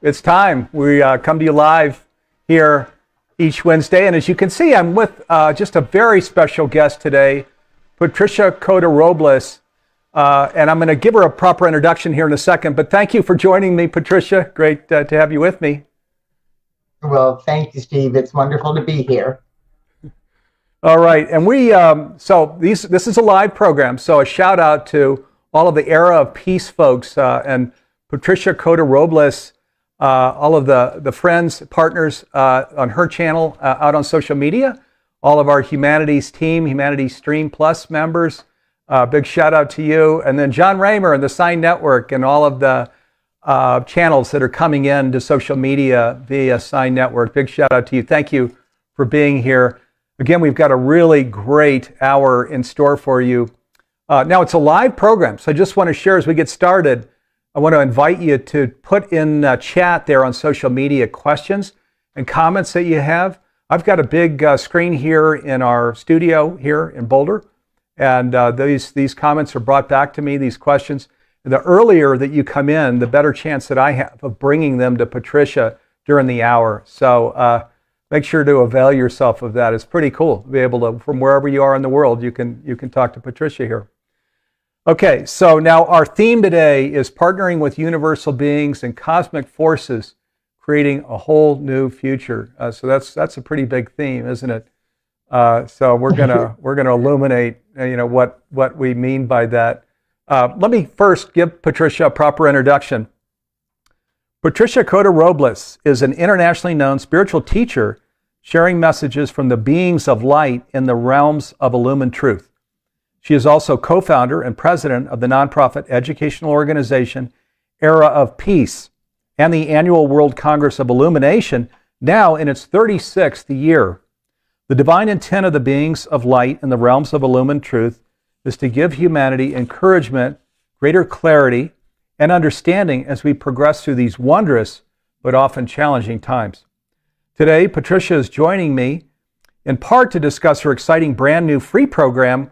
it's time. We come to you live here each Wednesday. And as you can see, I'm with just a very special guest today, Patricia Cota-Robles. And I'm going to give her a proper introduction here in a second. But thank you for joining me, Patricia. Great to have you with me. Well, thank you, Steve. It's wonderful to be here. All right. And this is a live program. So a shout out to all of the Era of Peace folks and Patricia Cota-Robles, all of the friends, partners on her channel out on social media, all of our Humanities team, Humanities Stream Plus members. Big shout out to you. And then John Raymer and the Sign Network and all of the channels that are coming in to social media via Sign Network. Big shout out to you. Thank you for being here. Again, we've got a really great hour in store for you. Now, it's a live program, so I just want to share as we get started, I want to invite you to put in chat there on social media questions and comments that you have. I've got a big screen here in our studio here in Boulder, and these comments are brought back to me, these questions. The earlier that you come in, the better chance that I have of bringing them to Patricia during the hour. So make sure to avail yourself of that. It's pretty cool to be able to, from wherever you are in the world, you can talk to Patricia here. Okay, so now our theme today is partnering with universal beings and cosmic forces, creating a whole new future. So that's a pretty big theme, isn't it? So we're gonna illuminate, what we mean by that. Let me first give Patricia a proper introduction. Patricia Cota-Robles is an internationally known spiritual teacher sharing messages from the beings of light in the realms of illumined truth. She is also co-founder and president of the nonprofit educational organization Era of Peace and the annual World Congress of Illumination, now in its 36th year. The divine intent of the beings of light in the realms of illumined truth is to give humanity encouragement, greater clarity, and understanding as we progress through these wondrous but often challenging times. Today, Patricia is joining me in part to discuss her exciting brand new free program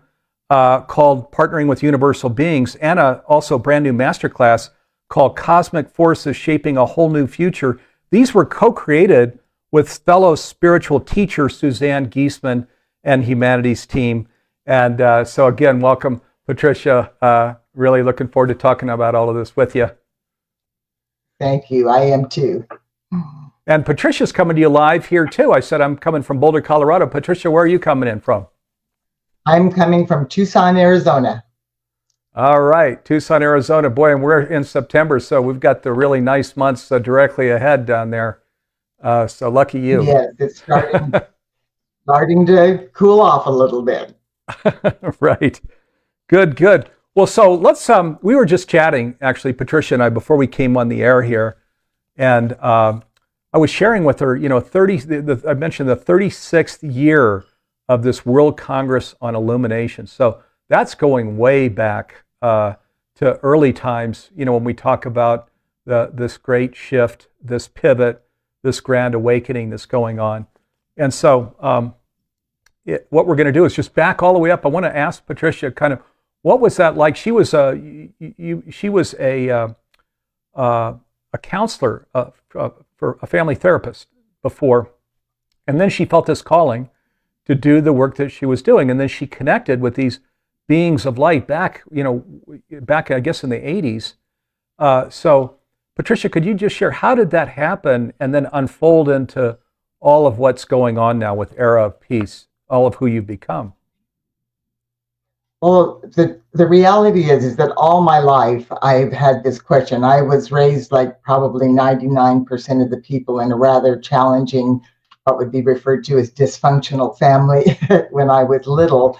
called Partnering with Universal Beings, and also a brand new masterclass called Cosmic Forces Shaping a Whole New Future. These were co-created with fellow spiritual teacher Suzanne Giesman and Humanities team. And so again, welcome, Patricia. Really looking forward to talking about all of this with you. Thank you. I am too. And Patricia's coming to you live here too. I said I'm coming from Boulder, Colorado. Patricia, where are you coming in from? I'm coming from Tucson, Arizona. All right, Tucson, Arizona. Boy, and we're in September, so we've got the really nice months directly ahead down there. So lucky you. Yes, it's starting to cool off a little bit. Right. Good. Well, so let's, we were just chatting, actually, Patricia and I, before we came on the air here, and I was sharing with her, I mentioned the 36th year of this World Congress on Illumination. So that's going way back to early times, when we talk about this great shift, this pivot, this grand awakening that's going on. And so what we're going to do is just back all the way up. I want to ask Patricia kind of, what was that like? She was a counselor for a family therapist before, and then she felt this calling to do the work that she was doing, and then she connected with these beings of light back I guess in the 80s. So Patricia, could you just share, how did that happen and then unfold into all of what's going on now with Era of Peace, all of who you've become? Well, the reality is that all my life I've had this question. I was raised like probably 99% of the people in a rather challenging, what would be referred to as dysfunctional family when I was little.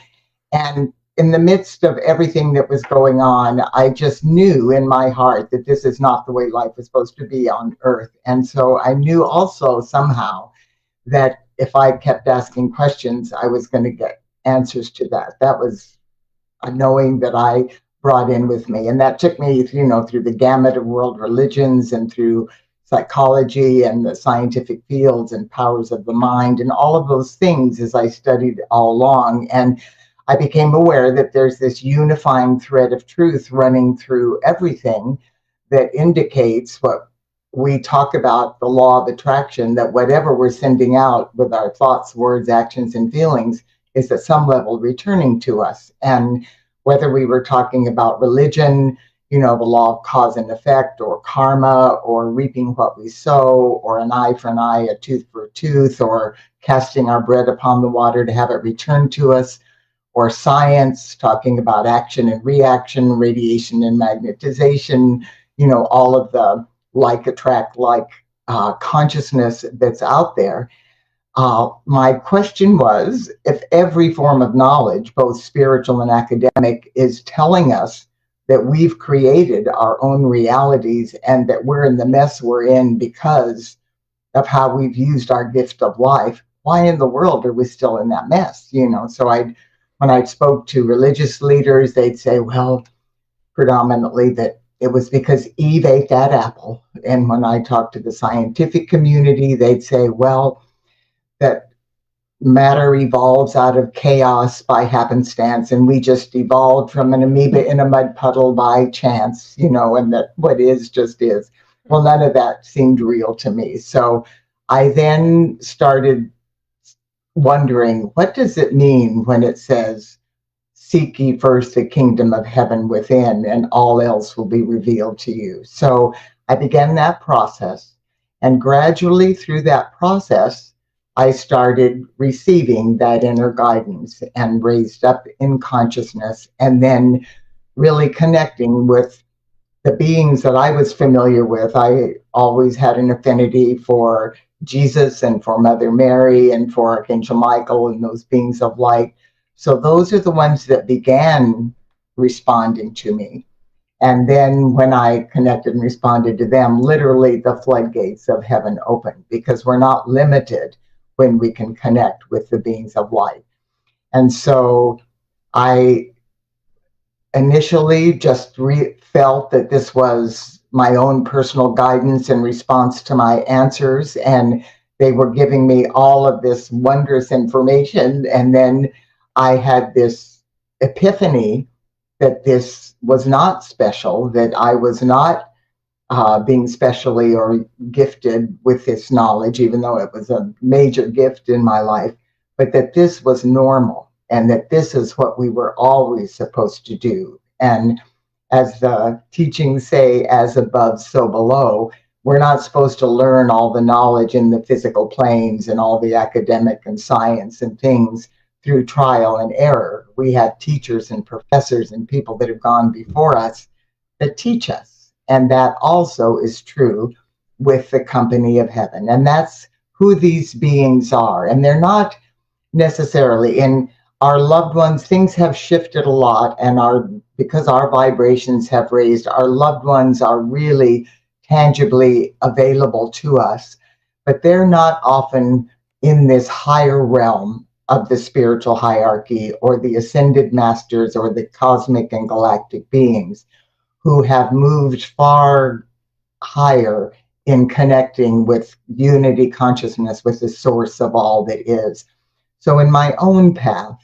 And in the midst of everything that was going on, I just knew in my heart that this is not the way life is supposed to be on Earth. And so I knew also somehow that if I kept asking questions, I was going to get answers to that. That was a knowing that I brought in with me. And that took me, through the gamut of world religions and through psychology and the scientific fields and powers of the mind and all of those things as I studied all along. And I became aware that there's this unifying thread of truth running through everything that indicates what we talk about the law of attraction, that whatever we're sending out with our thoughts, words, actions, and feelings is at some level returning to us. And whether we were talking about religion, the law of cause and effect, or karma, or reaping what we sow, or an eye for an eye, a tooth for a tooth, or casting our bread upon the water to have it returned to us, or science, talking about action and reaction, radiation and magnetization, all of the like attract like consciousness that's out there. My question was, if every form of knowledge, both spiritual and academic, is telling us that we've created our own realities and that we're in the mess we're in because of how we've used our gift of life, why in the world are we still in that mess? So when I spoke to religious leaders, they'd say, well, predominantly that it was because Eve ate that apple. And when I talked to the scientific community, they'd say, well, that matter evolves out of chaos by happenstance, and we just evolved from an amoeba in a mud puddle by chance, and that what is just is. Well, none of that seemed real to me. So I then started wondering, what does it mean when it says, seek ye first the kingdom of heaven within, and all else will be revealed to you? So I began that process, and gradually through that process, I started receiving that inner guidance and raised up in consciousness, and then really connecting with the beings that I was familiar with. I always had an affinity for Jesus and for Mother Mary and for Archangel Michael and those beings of light. So those are the ones that began responding to me. And then when I connected and responded to them, literally the floodgates of heaven opened, because we're not limited when we can connect with the beings of light. And so I initially just felt that this was my own personal guidance in response to my answers, and they were giving me all of this wondrous information. And then I had this epiphany that this was not special, that I was not being specially or gifted with this knowledge, even though it was a major gift in my life, but that this was normal and that this is what we were always supposed to do. And as the teachings say, as above, so below, we're not supposed to learn all the knowledge in the physical planes and all the academic and science and things through trial and error. We have teachers and professors and people that have gone before us that teach us. And that also is true with the company of heaven. And that's who these beings are. And they're not necessarily in our loved ones. Things have shifted a lot, and because our vibrations have raised, our loved ones are really tangibly available to us, but they're not often in this higher realm of the spiritual hierarchy or the ascended masters or the cosmic and galactic beings who have moved far higher in connecting with unity consciousness, with the source of all that is. So in my own path,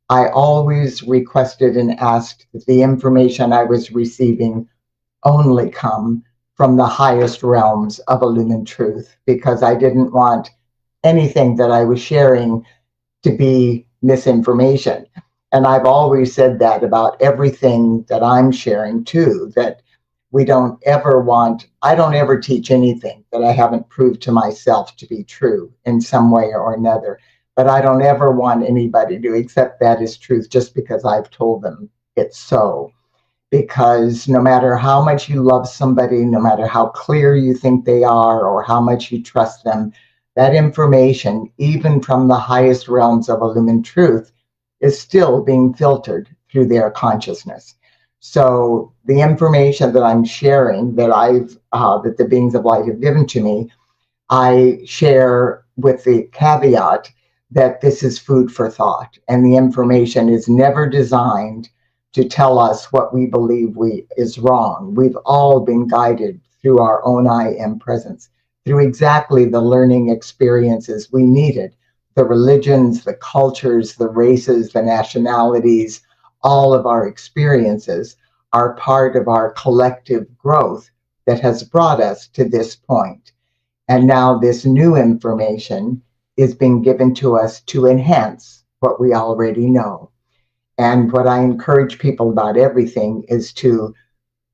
I always requested and asked that the information I was receiving only come from the highest realms of illumined truth, because I didn't want anything that I was sharing to be misinformation. And I've always said that about everything that I'm sharing too, that I don't ever teach anything that I haven't proved to myself to be true in some way or another. But I don't ever want anybody to accept that as truth just because I've told them it's so. Because no matter how much you love somebody, no matter how clear you think they are or how much you trust them, that information, even from the highest realms of illumined truth, is still being filtered through their consciousness. So the information that I'm sharing, that the beings of light have given to me, I share with the caveat that this is food for thought, and the information is never designed to tell us what we believe is wrong. We've all been guided through our own I am presence, through exactly the learning experiences we needed. The religions, the cultures, the races, the nationalities, all of our experiences are part of our collective growth that has brought us to this point. And now this new information is being given to us to enhance what we already know. And what I encourage people about everything is to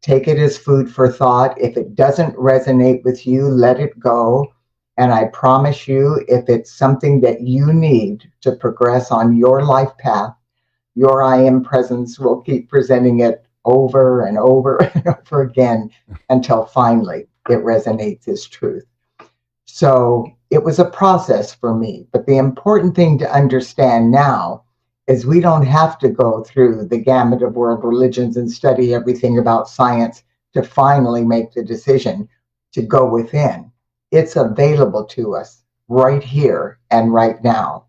take it as food for thought. If it doesn't resonate with you, let it go. And I promise you, if it's something that you need to progress on your life path, your I am presence will keep presenting it over and over and over again until finally it resonates as truth. So it was a process for me. But the important thing to understand now is we don't have to go through the gamut of world religions and study everything about science to finally make the decision to go within. It's available to us right here and right now.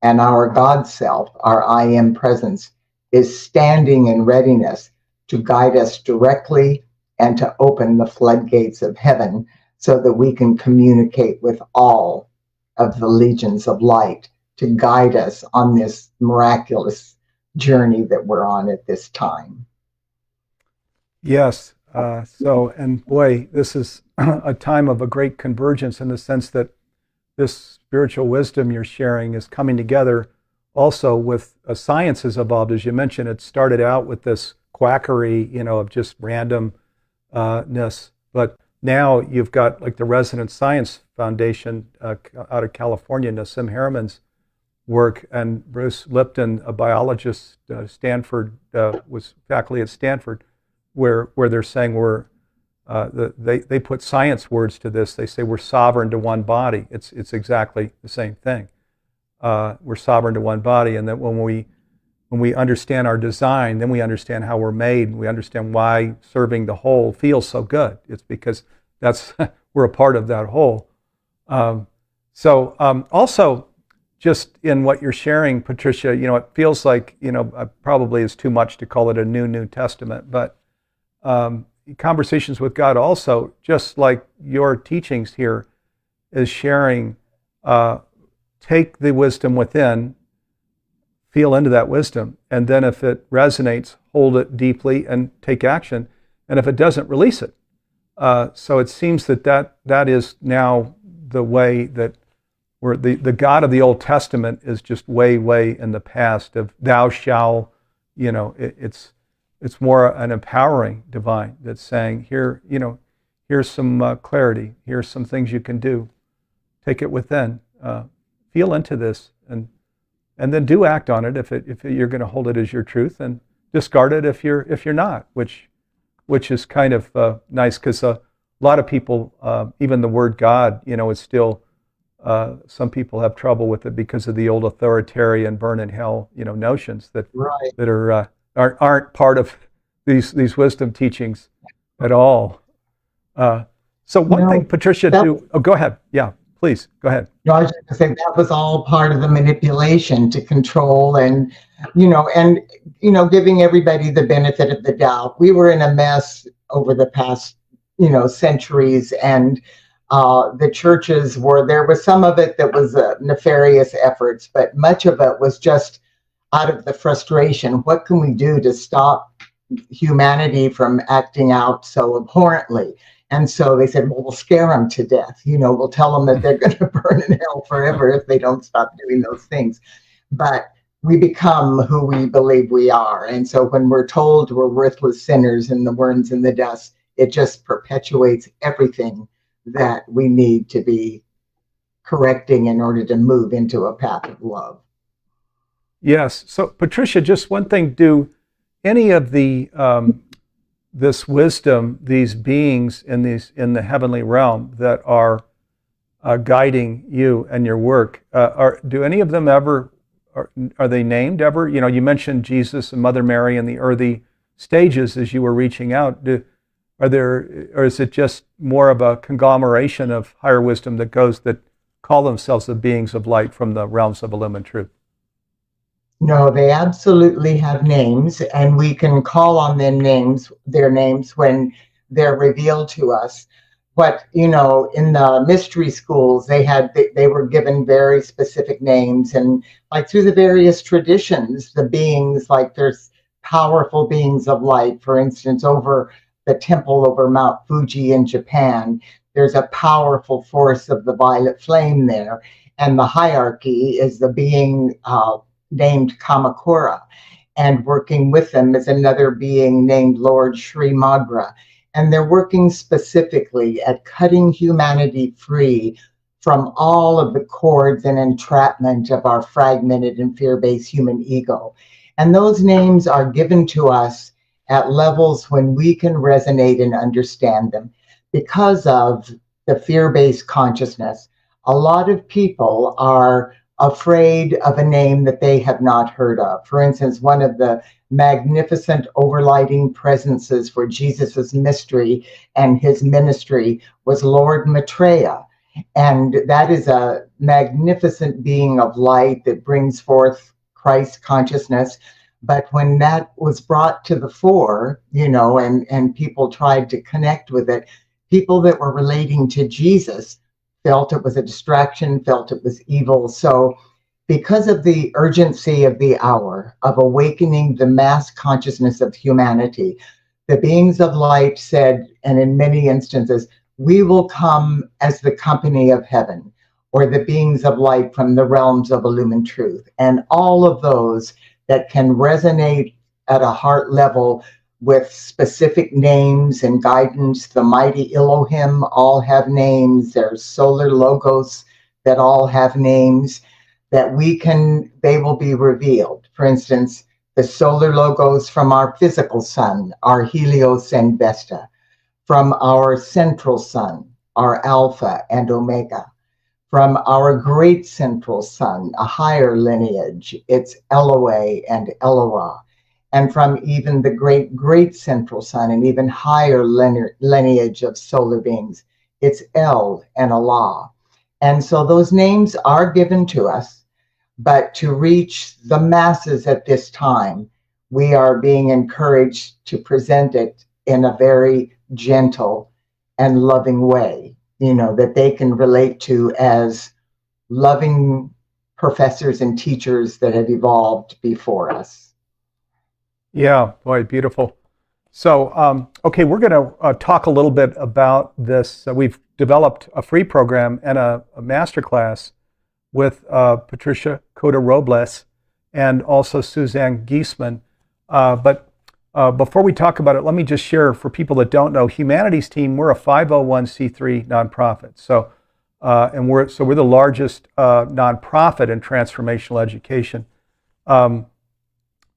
And our God self, our I am presence, is standing in readiness to guide us directly and to open the floodgates of heaven so that we can communicate with all of the legions of light to guide us on this miraculous journey that we're on at this time. Yes. And boy, this is a time of a great convergence in the sense that this spiritual wisdom you're sharing is coming together also with science has evolved. As you mentioned, it started out with this quackery, of just randomness. But now you've got like the Resonance Science Foundation out of California, Nassim Harriman's work, and Bruce Lipton, a biologist, Stanford, was faculty at Stanford, where they're saying they put science words to this. They say we're sovereign to one body. It's exactly the same thing. We're sovereign to one body, and that when we understand our design, then we understand how we're made. We understand why serving the whole feels so good. It's because we're a part of that whole. Also, just in what you're sharing, Patricia, it feels like probably is too much to call it a New Testament, but conversations with God also, just like your teachings here, is sharing. Take the wisdom within, feel into that wisdom, and then if it resonates, hold it deeply and take action. And if it doesn't, release it. So it seems that is now the way that we're, the God of the Old Testament is just way in the past of thou shalt, it's more an empowering divine that's saying, here's some clarity, here's some things you can do. Take it within. Feel into this, and then do act on it if you're going to hold it as your truth, and discard it if you're not, which is kind of nice, because a lot of people, even the word God, is still, some people have trouble with it because of the old authoritarian burn in hell, notions that Right. that aren't part of these wisdom teachings at all. So one thing, Patricia, go ahead. Yeah. Please, go ahead. No, I was just going to say that was all part of the manipulation to control and giving everybody the benefit of the doubt. We were in a mess over the past, centuries, and the churches there was some of it that was nefarious efforts, but much of it was just out of the frustration. What can we do to stop humanity from acting out so abhorrently? And so they said, well, we'll scare them to death. We'll tell them that they're going to burn in hell forever if they don't stop doing those things. But we become who we believe we are. And so when we're told we're worthless sinners and the worms in the dust, it just perpetuates everything that we need to be correcting in order to move into a path of love. Yes. So, Patricia, just one thing. Do any of the this wisdom, these beings in the heavenly realm that are guiding you and your work, do any of them ever, are they named ever? You mentioned Jesus and Mother Mary in the early stages as you were reaching out. Or is it just more of a conglomeration of higher wisdom that call themselves the beings of light from the realms of illumined truth? No, they absolutely have names, and we can call on their names when they're revealed to us. But, in the mystery schools, they were given very specific names, and like through the various traditions, the beings, like there's powerful beings of light, for instance, over the temple over Mount Fuji in Japan. There's a powerful force of the violet flame there. And the hierarchy is the being named Kamakura. And working with them is another being named Lord Sri Magra. And they're working specifically at cutting humanity free from all of the cords and entrapment of our fragmented and fear-based human ego. And those names are given to us at levels when we can resonate and understand them. Because of the fear-based consciousness, a lot of people are afraid of a name that they have not heard of. For instance, one of the magnificent overlighting presences for Jesus's mystery and his ministry was Lord Maitreya. And that is a magnificent being of light that brings forth Christ consciousness. But when that was brought to the fore, and people tried to connect with it, people that were relating to Jesus felt it was a distraction, felt it was evil. So because of the urgency of the hour of awakening the mass consciousness of humanity, the beings of light said, and in many instances, we will come as the company of heaven, or the beings of light from the realms of illumined truth. And all of those that can resonate at a heart level with specific names and guidance. The mighty Elohim all have names. There's solar logos that all have names that they will be revealed. For instance, the solar logos from our physical sun are Helios and Vesta. From our central sun are Alpha and Omega. From our great central sun, a higher lineage, it's Eloi and Eloah. And from even the great central sun, an even higher lineage of solar beings, it's El and Allah. And so those names are given to us, but to reach the masses at this time, we are being encouraged to present it in a very gentle and loving way, that they can relate to as loving professors and teachers that have evolved before us. Yeah, boy, beautiful. So, okay, we're going to talk a little bit about this. We've developed a free program and a masterclass with Patricia Cota-Robles and also Suzanne Giesman. But before we talk about it, let me just share for people that don't know, Humanities Team, we're a 501c3 nonprofit. So, we're the largest nonprofit in transformational education.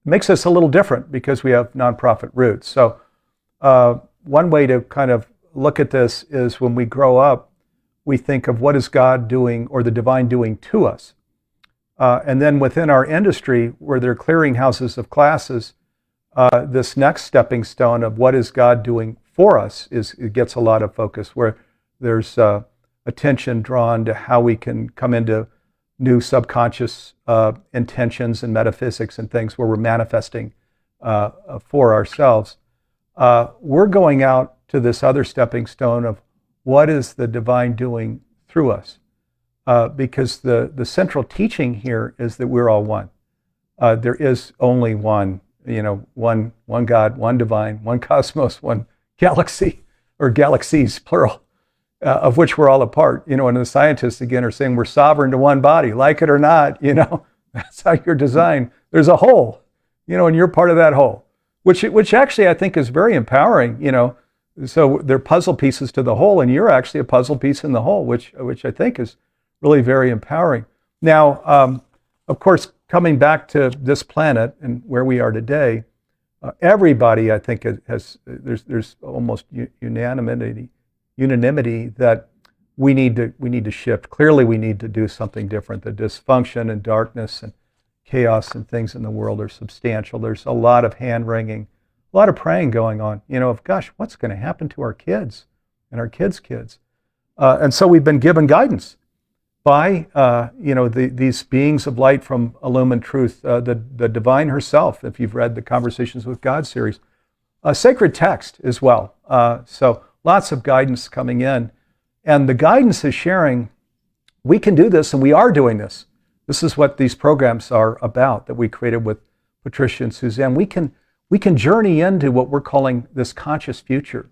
Makes us a little different because we have nonprofit roots. So one way to kind of look at this is when we grow up, we think of what is God doing or the divine doing to us. And then within our industry, where they're clearinghouses of classes, this next stepping stone of what is God doing for us it gets a lot of focus, where there's attention drawn to how we can come into new subconscious intentions and metaphysics and things where we're manifesting for ourselves. We're going out to this other stepping stone of what is the divine doing through us, because the central teaching here is that we're all one. There is only one, one God, one divine, one cosmos, one galaxy, or galaxies plural, of which we're all a part. And the scientists again are saying we're sovereign to one body, like it or not. That's how you're designed. There's a whole, and you're part of that whole, which actually I think is very empowering. So they're puzzle pieces to the whole, and you're actually a puzzle piece in the whole, which I think is really very empowering. Now, of course, coming back to this planet and where we are today, everybody I think there's almost unanimity that we need to shift. Clearly, we need to do something different. The dysfunction and darkness and chaos and things in the world are substantial. There's a lot of hand-wringing, a lot of praying going on, of, gosh, what's going to happen to our kids and our kids' kids? And so we've been given guidance by, these beings of light from illumined truth, the divine herself, if you've read the Conversations with God series, a sacred text as well. So lots of guidance coming in. And the guidance is sharing, we can do this, and we are doing this. This is what these programs are about that we created with Patricia and Suzanne. We we can journey into what we're calling this conscious future.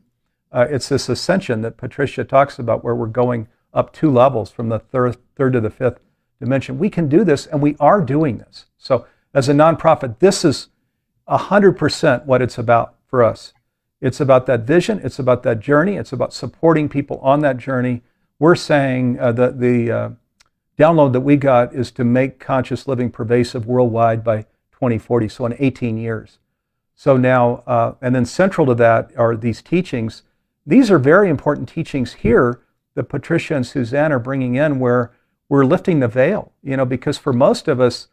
It's this ascension that Patricia talks about, where we're going up 2 levels from the third to the 5th dimension. We can do this, and we are doing this. So as a nonprofit, this is 100% what it's about for us. It's about that vision. It's about that journey. It's about supporting people on that journey. We're saying the download that we got is to make conscious living pervasive worldwide by 2040, so in 18 years. So now, and then central to that are these teachings. These are very important teachings here that Patricia and Suzanne are bringing in, where we're lifting the veil, because for most of us,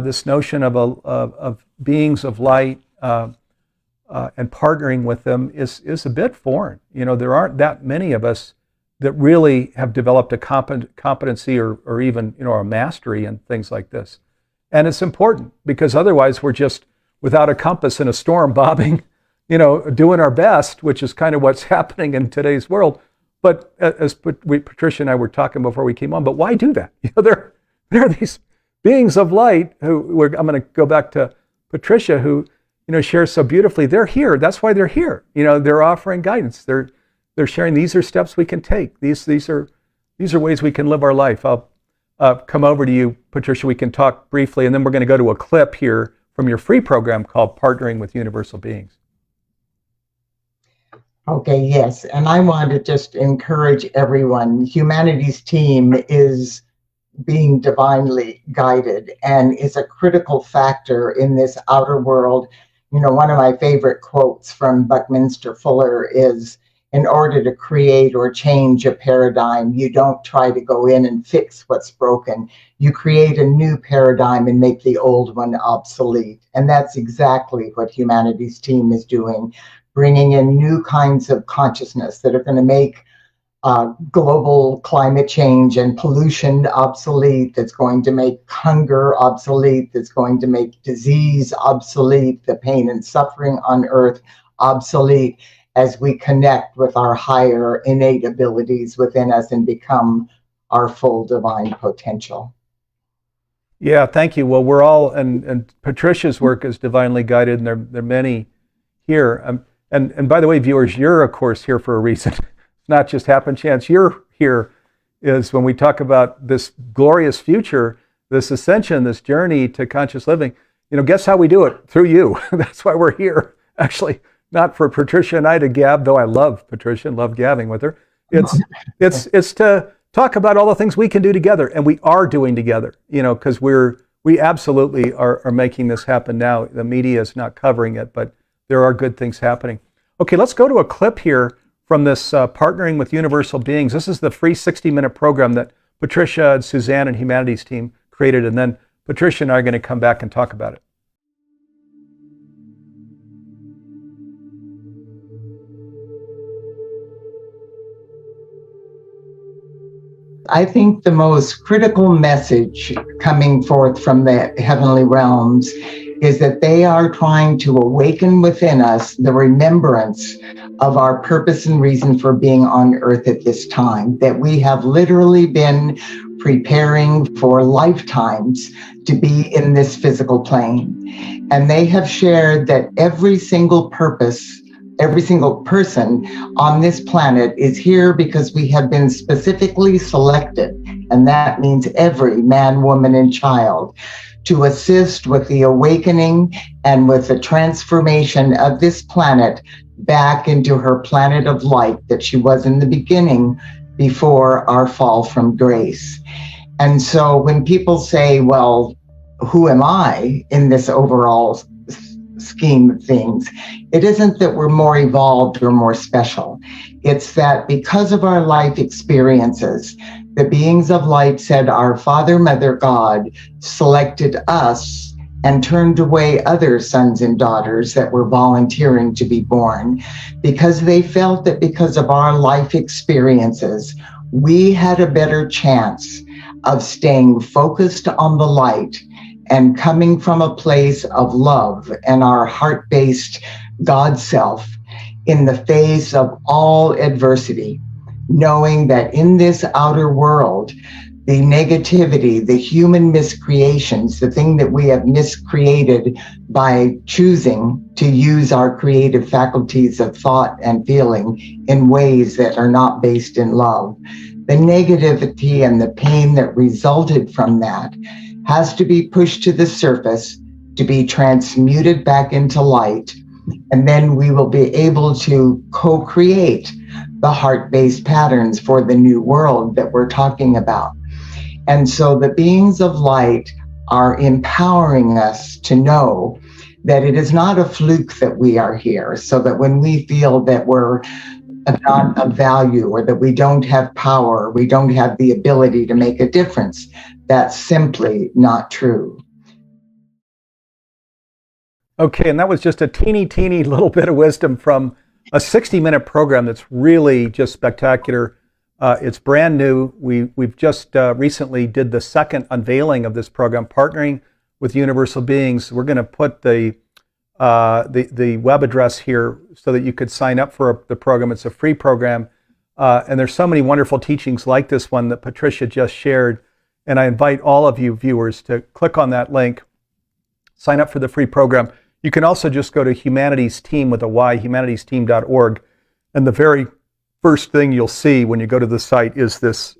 this notion of beings of light and partnering with them is a bit foreign. There aren't that many of us that really have developed a competency or even a mastery in things like this. And it's important, because otherwise we're just without a compass in a storm, bobbing, doing our best, which is kind of what's happening in today's world. But as Patricia and I were talking before we came on, but why do that? There are these beings of light who, I'm going to go back to Patricia, who shares so beautifully. They're here. That's why they're here. They're offering guidance. They're sharing, these are steps we can take. These are ways we can live our life. I'll come over to you, Patricia. We can talk briefly, and then we're going to go to a clip here from your free program called Partnering with Universal Beings. Okay, yes. And I want to just encourage everyone. Humanity's team is being divinely guided and is a critical factor in this outer world. One of my favorite quotes from Buckminster Fuller is, in order to create or change a paradigm, you don't try to go in and fix what's broken. You create a new paradigm and make the old one obsolete. And that's exactly what Humanity's team is doing, bringing in new kinds of consciousness that are going to make global climate change and pollution obsolete, that's going to make hunger obsolete, that's going to make disease obsolete, the pain and suffering on earth obsolete, as we connect with our higher innate abilities within us and become our full divine potential. Yeah, thank you. Well, we're all, and Patricia's work is divinely guided, and there are many here. And by the way, viewers, you're of course here for a reason. It's not just happen chance. You're here is when we talk about this glorious future, this ascension, this journey to conscious living. Guess how we do it? Through you. That's why we're here. Actually, not for Patricia and I to gab, though I love Patricia and love gabbing with her. It's to talk about all the things we can do together, and we are doing together. Because we absolutely are making this happen now. The media is not covering it, but there are good things happening. Okay, let's go to a clip here from this Partnering with Universal Beings. This is the free 60-minute program that Patricia and Suzanne and Humanity's team created, and then Patricia and I are going to come back and talk about it. I think the most critical message coming forth from the heavenly realms is that they are trying to awaken within us the remembrance of our purpose and reason for being on earth at this time, that we have literally been preparing for lifetimes to be in this physical plane. And they have shared that every single person on this planet is here because we have been specifically selected, and that means every man, woman, and child, to assist with the awakening and with the transformation of this planet back into her planet of light that she was in the beginning before our fall from grace. And so when people say, well, who am I in this overall scheme of things, it isn't that we're more evolved or more special. It's that because of our life experiences, the beings of light said our Father, Mother, God selected us and turned away other sons and daughters that were volunteering to be born, because they felt that because of our life experiences, we had a better chance of staying focused on the light and coming from a place of love and our heart-based God self in the face of all adversity, knowing that in this outer world, the negativity, the human miscreations, the thing that we have miscreated by choosing to use our creative faculties of thought and feeling in ways that are not based in love. The negativity and the pain that resulted from that has to be pushed to the surface to be transmuted back into light. And then we will be able to co-create the heart-based patterns for the new world that we're talking about. And so the beings of light are empowering us to know that it is not a fluke that we are here, so that when we feel that we're not of value or that we don't have power, we don't have the ability to make a difference, that's simply not true. Okay, and that was just a teeny little bit of wisdom from a 60-minute program that's really just spectacular. It's brand new. We've just recently did the second unveiling of this program, partnering with Universal Beings. We're going to put the web address here so that you could sign up for the program. It's a free program, and there's so many wonderful teachings like this one that Patricia just shared. And I invite all of you viewers to click on that link, sign up for the free program. You can also just go to Humanities Team with a Y, humanitiesteam.org, and the very first thing you'll see when you go to the site is this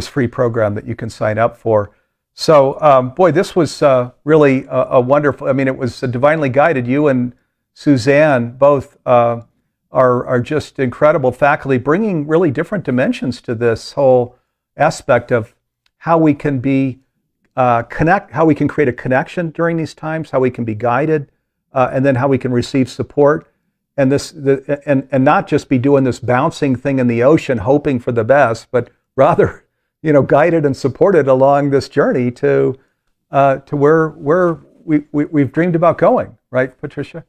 free program that you can sign up for. So, boy, this was really a wonderful. I mean, it was divinely guided. You and Suzanne both are just incredible faculty, bringing really different dimensions to this whole aspect of how we can be how we can create a connection during these times, how we can be guided, and then how we can receive support. And and not just be doing this bouncing thing in the ocean, hoping for the best, but rather, guided and supported along this journey to where we've dreamed about going, right, Patricia?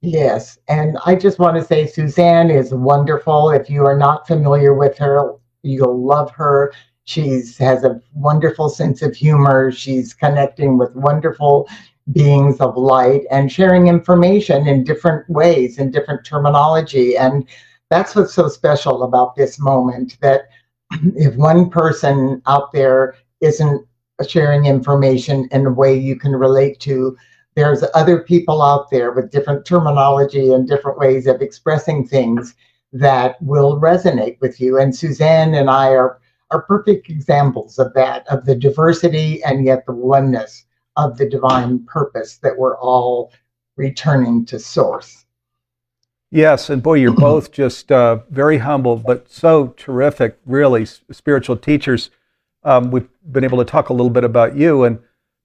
Yes, and I just want to say Suzanne is wonderful. If you are not familiar with her, you'll love her. She has a wonderful sense of humor. She's connecting with wonderful beings of light and sharing information in different ways, in different terminology. And that's what's so special about this moment, that if one person out there isn't sharing information in a way you can relate to, there's other people out there with different terminology and different ways of expressing things that will resonate with you. And Suzanne and I are perfect examples of that, of the diversity and yet the oneness of the divine purpose that we're all returning to source. Yes, and boy, you're both just very humble, but so terrific, really spiritual teachers. We've been able to talk a little bit about you, and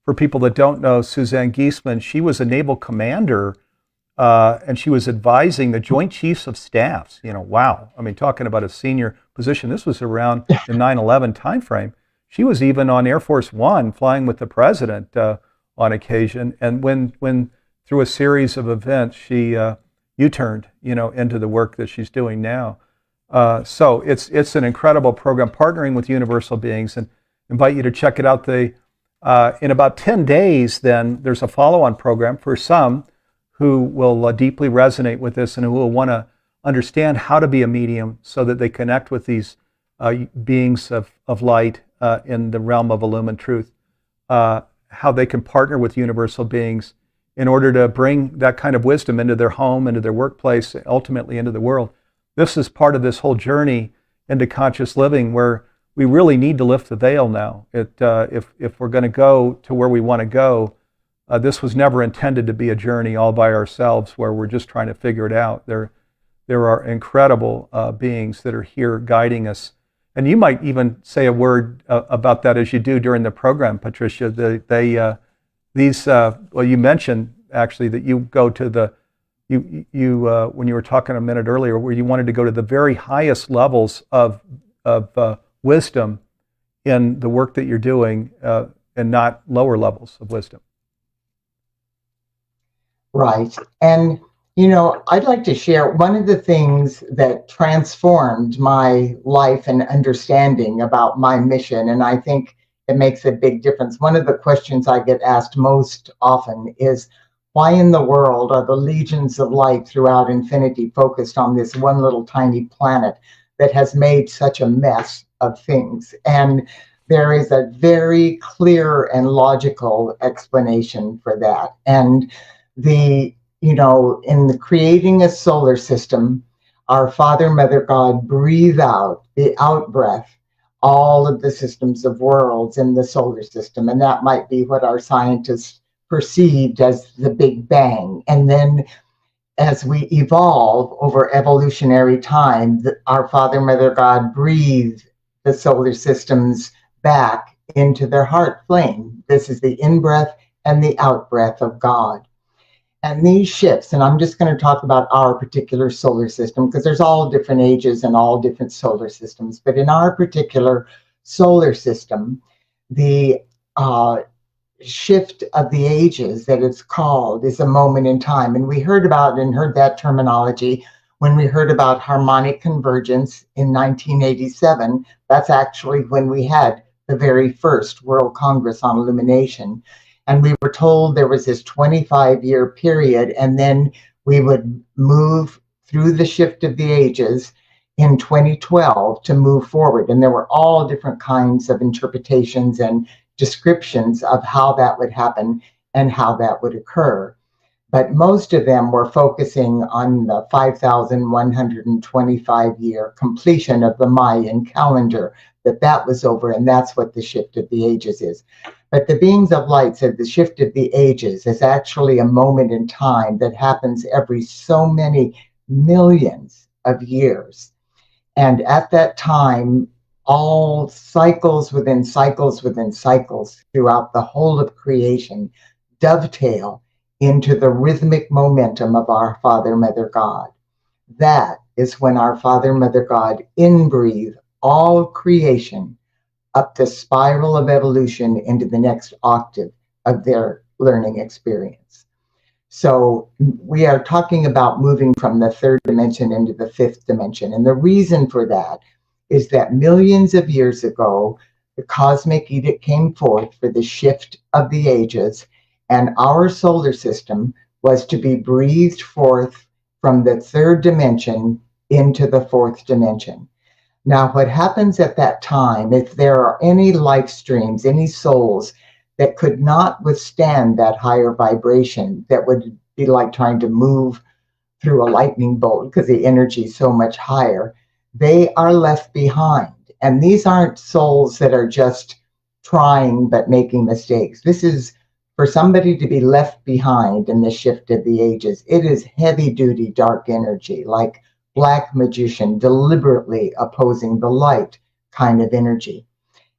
for people that don't know, Suzanne Giesman, she was a naval commander, and she was advising the Joint Chiefs of Staffs. Wow. I mean, talking about a senior position. This was around the 9/11 timeframe. She was even on Air Force One, flying with the president on occasion. And when through a series of events, she U-turned, into the work that she's doing now. So it's an incredible program, partnering with Universal Beings, and invite you to check it out. In about 10 days, then there's a follow-on program for some who will deeply resonate with this and who will want to understand how to be a medium so that they connect with these beings of light in the realm of illumined truth, how they can partner with Universal Beings in order to bring that kind of wisdom into their home, into their workplace, ultimately into the world. This is part of this whole journey into conscious living, where we really need to lift the veil now. If we're going to go to where we want to go, this was never intended to be a journey all by ourselves where we're just trying to figure it out. There are incredible beings that are here guiding us. And you might even say a word about that as you do during the program, Patricia. Well, you mentioned actually that you go to when you were talking a minute earlier, where you wanted to go to the very highest levels of wisdom in the work that you're doing, and not lower levels of wisdom. Right. And, I'd like to share one of the things that transformed my life and understanding about my mission, and I think it makes a big difference. One of the questions I get asked most often is, why in the world are the legions of light throughout infinity focused on this one little tiny planet that has made such a mess of things. And there is a very clear and logical explanation for that. And in the creating a solar system, our Father, Mother, God breathe out the out breath, all of the systems of worlds in the solar system. And that might be what our scientists perceived as the Big Bang. And then as we evolve over evolutionary time, our Father, Mother, God breathe the solar systems back into their heart flame. This is the in-breath and the out-breath of God. And these shifts, and I'm just going to talk about our particular solar system, because there's all different ages and all different solar systems. But in our particular solar system, the shift of the ages that it's called is a moment in time. And we heard that terminology when we heard about harmonic convergence in 1987. That's actually when we had the very first World Congress on Illumination. And we were told there was this 25-year period, and then we would move through the shift of the ages in 2012 to move forward. And there were all different kinds of interpretations and descriptions of how that would happen and how that would occur. But most of them were focusing on the 5,125-year completion of the Mayan calendar, that was over, and that's what the shift of the ages is. But the beings of light said the shift of the ages is actually a moment in time that happens every so many millions of years. And at that time, all cycles within cycles within cycles throughout the whole of creation dovetail into the rhythmic momentum of our Father, Mother, God. That is when our Father, Mother, God inbreathe all creation up the spiral of evolution into the next octave of their learning experience. So we are talking about moving from the third dimension into the fifth dimension. And the reason for that is that millions of years ago, the cosmic edict came forth for the shift of the ages, and our solar system was to be breathed forth from the third dimension into the fourth dimension. Now, what happens at that time, if there are any life streams, any souls that could not withstand that higher vibration, that would be like trying to move through a lightning bolt because the energy is so much higher, they are left behind. And these aren't souls that are just trying but making mistakes. This is for somebody to be left behind in the shift of the ages. It is heavy-duty dark energy, like black magician deliberately opposing the light kind of energy.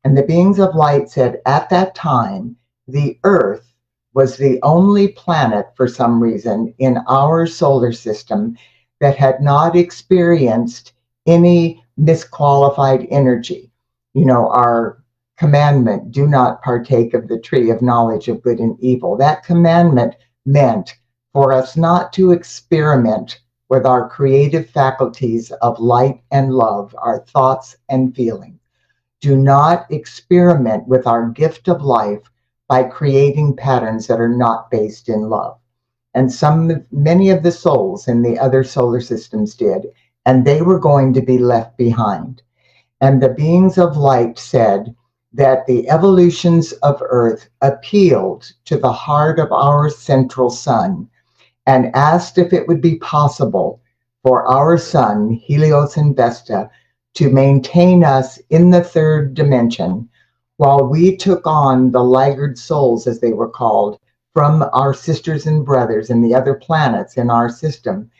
And the beings of light said at that time, the Earth was the only planet for some reason in our solar system that had not experienced any misqualified energy. Our commandment, do not partake of the tree of knowledge of good and evil. That commandment meant for us not to experiment with our creative faculties of light and love, our thoughts and feelings. Do not experiment with our gift of life by creating patterns that are not based in love. And many of the souls in the other solar systems did, and they were going to be left behind. And the beings of light said that the evolutions of Earth appealed to the heart of our central sun and asked if it would be possible for our sun, Helios and Vesta, to maintain us in the third dimension while we took on the laggard souls, as they were called, from our sisters and brothers in the other planets in our system,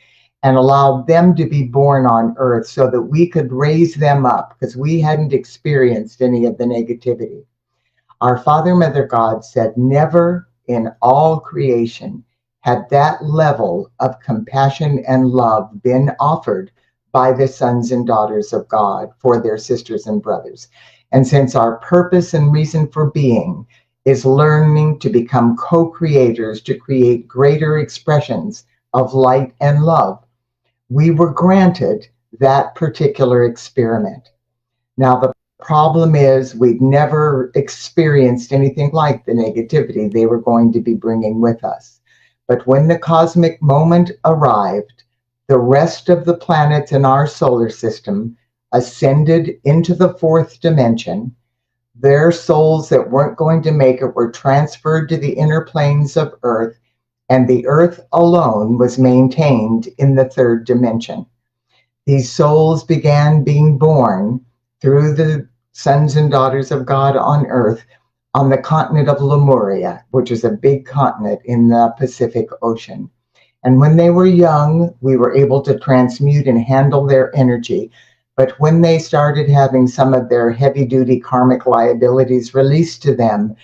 and allowed them to be born on Earth so that we could raise them up, because we hadn't experienced any of the negativity. Our Father, Mother, God said, never in all creation had that level of compassion and love been offered by the sons and daughters of God for their sisters and brothers. And since our purpose and reason for being is learning to become co-creators to create greater expressions of light and love, we were granted that particular experiment. Now, the problem is we'd never experienced anything like the negativity they were going to be bringing with us. But when the cosmic moment arrived, the rest of the planets in our solar system ascended into the fourth dimension. Their souls that weren't going to make it were transferred to the inner planes of Earth, and the Earth alone was maintained in the third dimension. These souls began being born through the sons and daughters of God on Earth on the continent of Lemuria, which is a big continent in the Pacific Ocean. And when they were young, we were able to transmute and handle their energy. But when they started having some of their heavy-duty karmic liabilities released to them,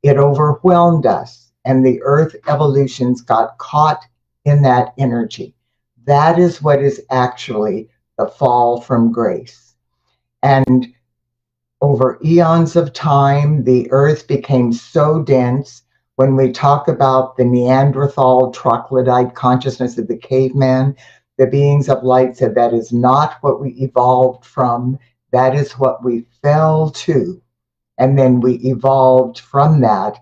it overwhelmed us, and the Earth evolutions got caught in that energy. That is what is actually the fall from grace. And over eons of time, the Earth became so dense. When we talk about the Neanderthal troglodyte consciousness of the caveman, the beings of light said that is not what we evolved from. That is what we fell to. And then we evolved from that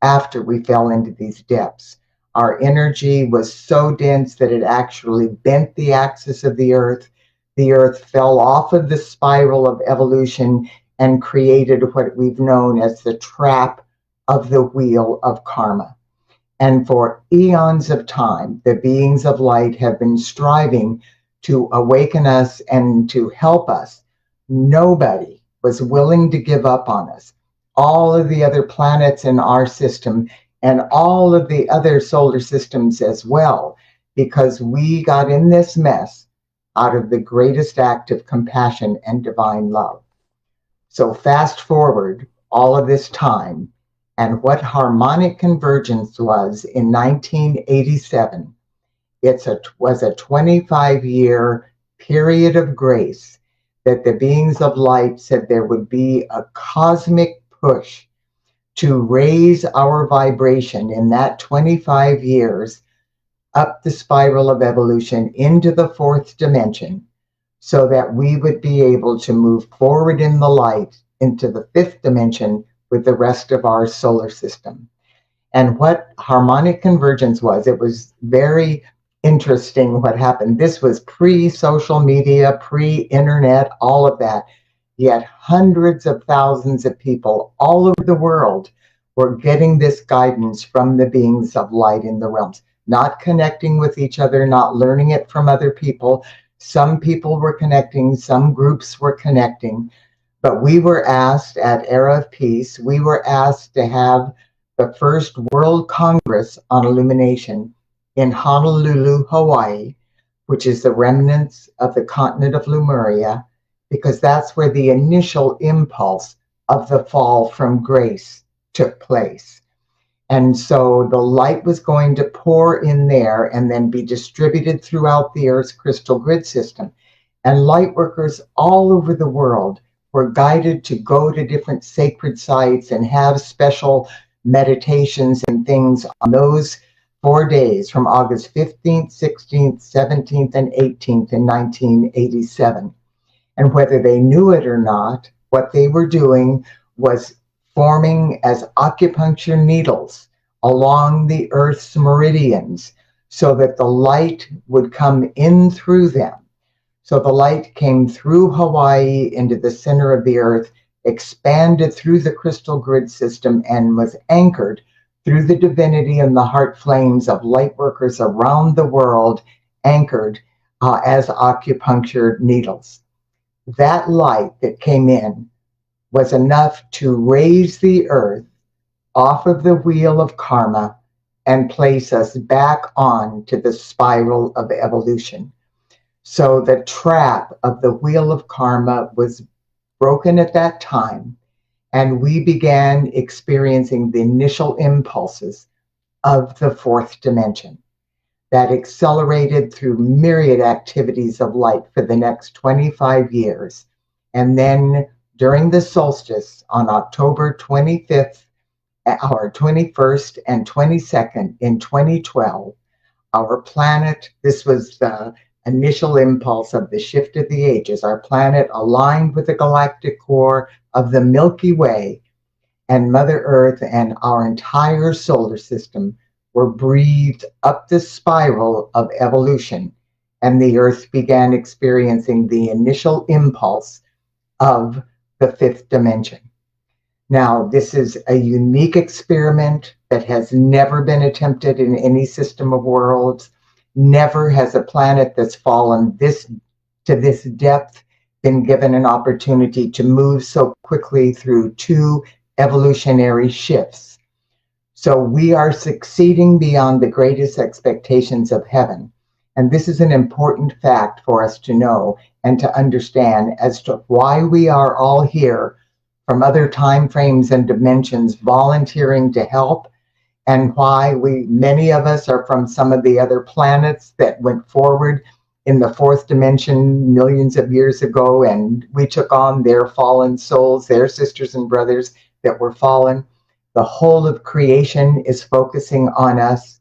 after we fell into these depths. Our energy was so dense that it actually bent the axis of the Earth. The Earth fell off of the spiral of evolution and created what we've known as the trap of the wheel of karma. And for eons of time, the beings of light have been striving to awaken us and to help us. Nobody was willing to give up on us. All of the other planets in our system and all of the other solar systems as well, because we got in this mess out of the greatest act of compassion and divine love. So fast forward all of this time, and what harmonic convergence was in 1987, was a 25-year period of grace that the beings of light said there would be a cosmic push to raise our vibration in that 25 years up the spiral of evolution into the fourth dimension, so that we would be able to move forward in the light into the fifth dimension with the rest of our solar system. And what harmonic convergence was, it was very interesting what happened. This was pre-social media, pre-internet, all of that. Yet hundreds of thousands of people all over the world were getting this guidance from the beings of light in the realms, not connecting with each other, not learning it from other people. Some people were connecting, some groups were connecting, but we were asked at Era of Peace, we were asked to have the first World Congress on Illumination in Honolulu, Hawaii, which is the remnants of the continent of Lemuria, because that's where the initial impulse of the fall from grace took place. And so the light was going to pour in there and then be distributed throughout the Earth's crystal grid system. And light workers all over the world were guided to go to different sacred sites and have special meditations and things on those 4 days from August 15th, 16th, 17th, and 18th in 1987. And whether they knew it or not, what they were doing was forming as acupuncture needles along the Earth's meridians so that the light would come in through them. So the light came through Hawaii into the center of the Earth, expanded through the crystal grid system, and was anchored through the divinity and the heart flames of light workers around the world, anchored as acupuncture needles. That light that came in was enough to raise the Earth off of the wheel of karma and place us back on to the spiral of evolution. So the trap of the wheel of karma was broken at that time, and we began experiencing the initial impulses of the fourth dimension that accelerated through myriad activities of light for the next 25 years. And then during the solstice on October 25th, or 21st and 22nd in 2012, our planet, this was the initial impulse of the shift of the ages, our planet aligned with the galactic core of the Milky Way, and Mother Earth and our entire solar system were breathed up the spiral of evolution and the Earth began experiencing the initial impulse of the fifth dimension. Now, this is a unique experiment that has never been attempted in any system of worlds. Never has a planet that's fallen to this depth been given an opportunity to move so quickly through two evolutionary shifts. So we are succeeding beyond the greatest expectations of heaven. And this is an important fact for us to know and to understand as to why we are all here from other time frames and dimensions volunteering to help, and why many of us are from some of the other planets that went forward in the fourth dimension millions of years ago, and we took on their fallen souls, their sisters and brothers that were fallen. The whole of creation is focusing on us,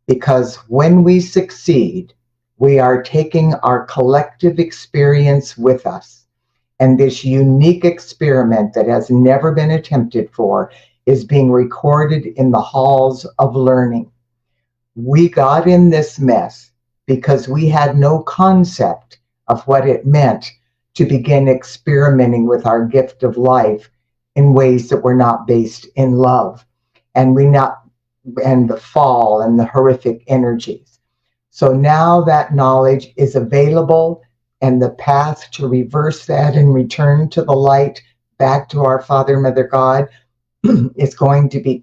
because when we succeed, we are taking our collective experience with us. And this unique experiment that has never been attempted for is being recorded in the halls of learning. We got in this mess because we had no concept of what it meant to begin experimenting with our gift of life in ways that were not based in love, and the fall and the horrific energies. So now that knowledge is available, and the path to reverse that and return to the light back to our Father, Mother God is going to be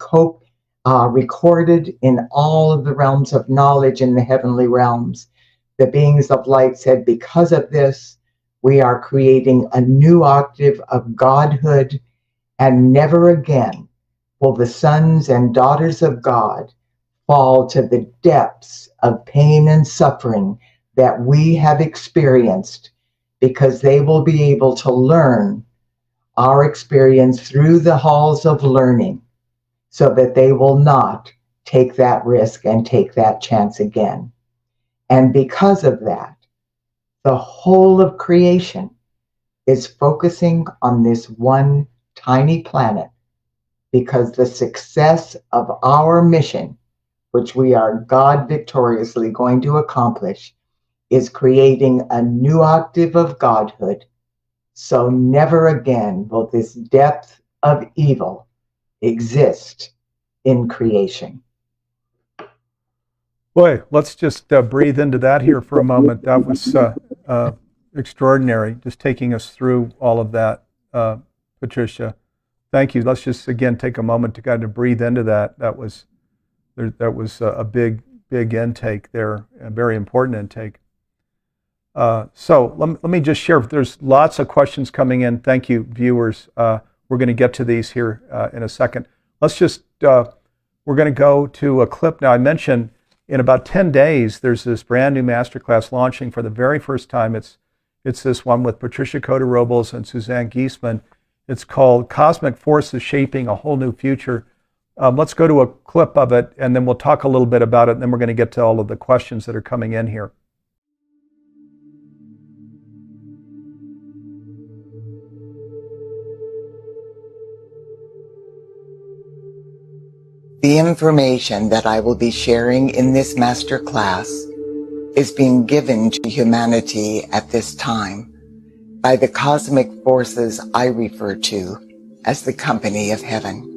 recorded in all of the realms of knowledge in the heavenly realms. The beings of light said, because of this, we are creating a new octave of godhood, and never again will the sons and daughters of God fall to the depths of pain and suffering that we have experienced, because they will be able to learn our experience through the halls of learning, so that they will not take that risk and take that chance again. And because of that, the whole of creation is focusing on this one tiny planet, because the success of our mission, which we are God victoriously going to accomplish, is creating a new octave of godhood. So never again will this depth of evil exist in creation. Boy, let's just breathe into that here for a moment. That was extraordinary, just taking us through all of that, Patricia. Thank you. Let's just again take a moment to kind of breathe into that. That was a big intake there, a very important intake. So let me just share. There's lots of questions coming in. Thank you, viewers. We're going to get to these here in a second. Let's just, we're going to go to a clip now. I mentioned in about 10 days, there's this brand new masterclass launching for the very first time. It's this one with Patricia Cota-Robles and Suzanne Giesman. It's called Cosmic Forces Shaping a Whole New Future. Let's go to a clip of it, and then we'll talk a little bit about it, and then we're going to get to all of the questions that are coming in here. The information that I will be sharing in this master class is being given to humanity at this time by the cosmic forces I refer to as the company of heaven.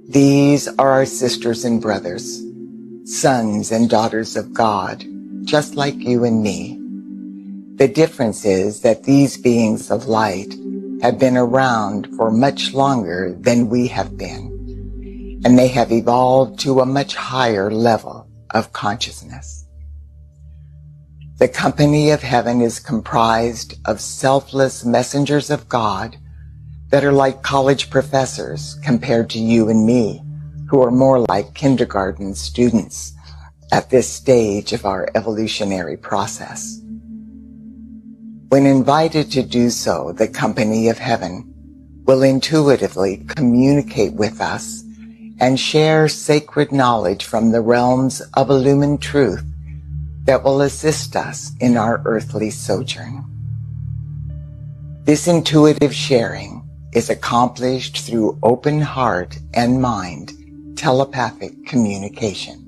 These are our sisters and brothers, sons and daughters of God, just like you and me. The difference is that these beings of light have been around for much longer than we have been, and they have evolved to a much higher level of consciousness. The company of heaven is comprised of selfless messengers of God that are like college professors compared to you and me, who are more like kindergarten students at this stage of our evolutionary process. When invited to do so, the company of heaven will intuitively communicate with us and share sacred knowledge from the realms of illumined truth that will assist us in our earthly sojourn. This intuitive sharing is accomplished through open heart and mind telepathic communication.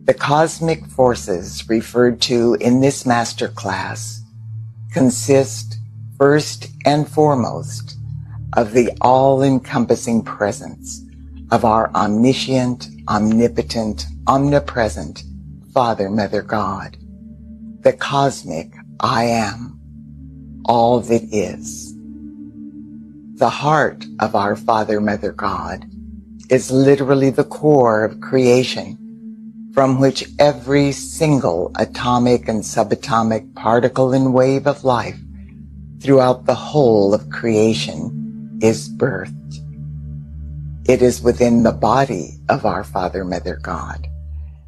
The cosmic forces referred to in this masterclass consist first and foremost of the all-encompassing presence of our omniscient, omnipotent, omnipresent Father, Mother, God, the cosmic I Am, all that is. The heart of our Father, Mother, God is literally the core of creation, from which every single atomic and subatomic particle and wave of life throughout the whole of creation is birthed. It is within the body of our Father, Mother, God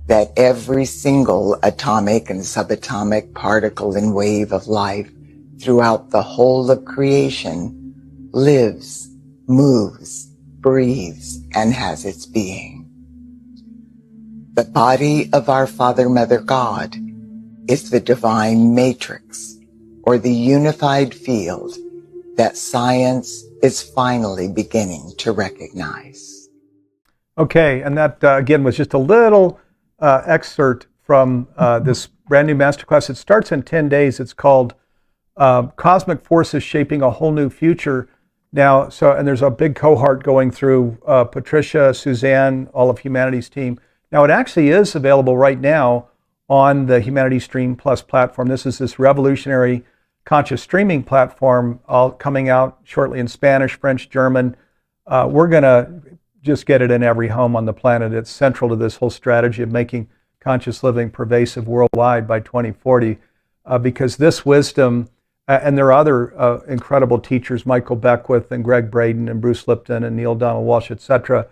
that every single atomic and subatomic particle and wave of life throughout the whole of creation lives, moves, breathes, and has its being. The body of our Father, Mother, God is the divine matrix, or the unified field that science is finally beginning to recognize. Okay, and that again was just a little excerpt from this brand new masterclass. It starts in 10 days. It's called Cosmic Forces Shaping a Whole New Future. Now, and there's a big cohort going through Patricia, Suzanne, all of Humanity's team. Now, it actually is available right now on the Humanity Stream Plus platform. This is this revolutionary conscious streaming platform, all coming out shortly in Spanish, French, German. We're going to just get it in every home on the planet. It's central to this whole strategy of making conscious living pervasive worldwide by 2040, because this wisdom, and there are other incredible teachers, Michael Beckwith and Greg Braden and Bruce Lipton and Neil Donald Walsh, etc.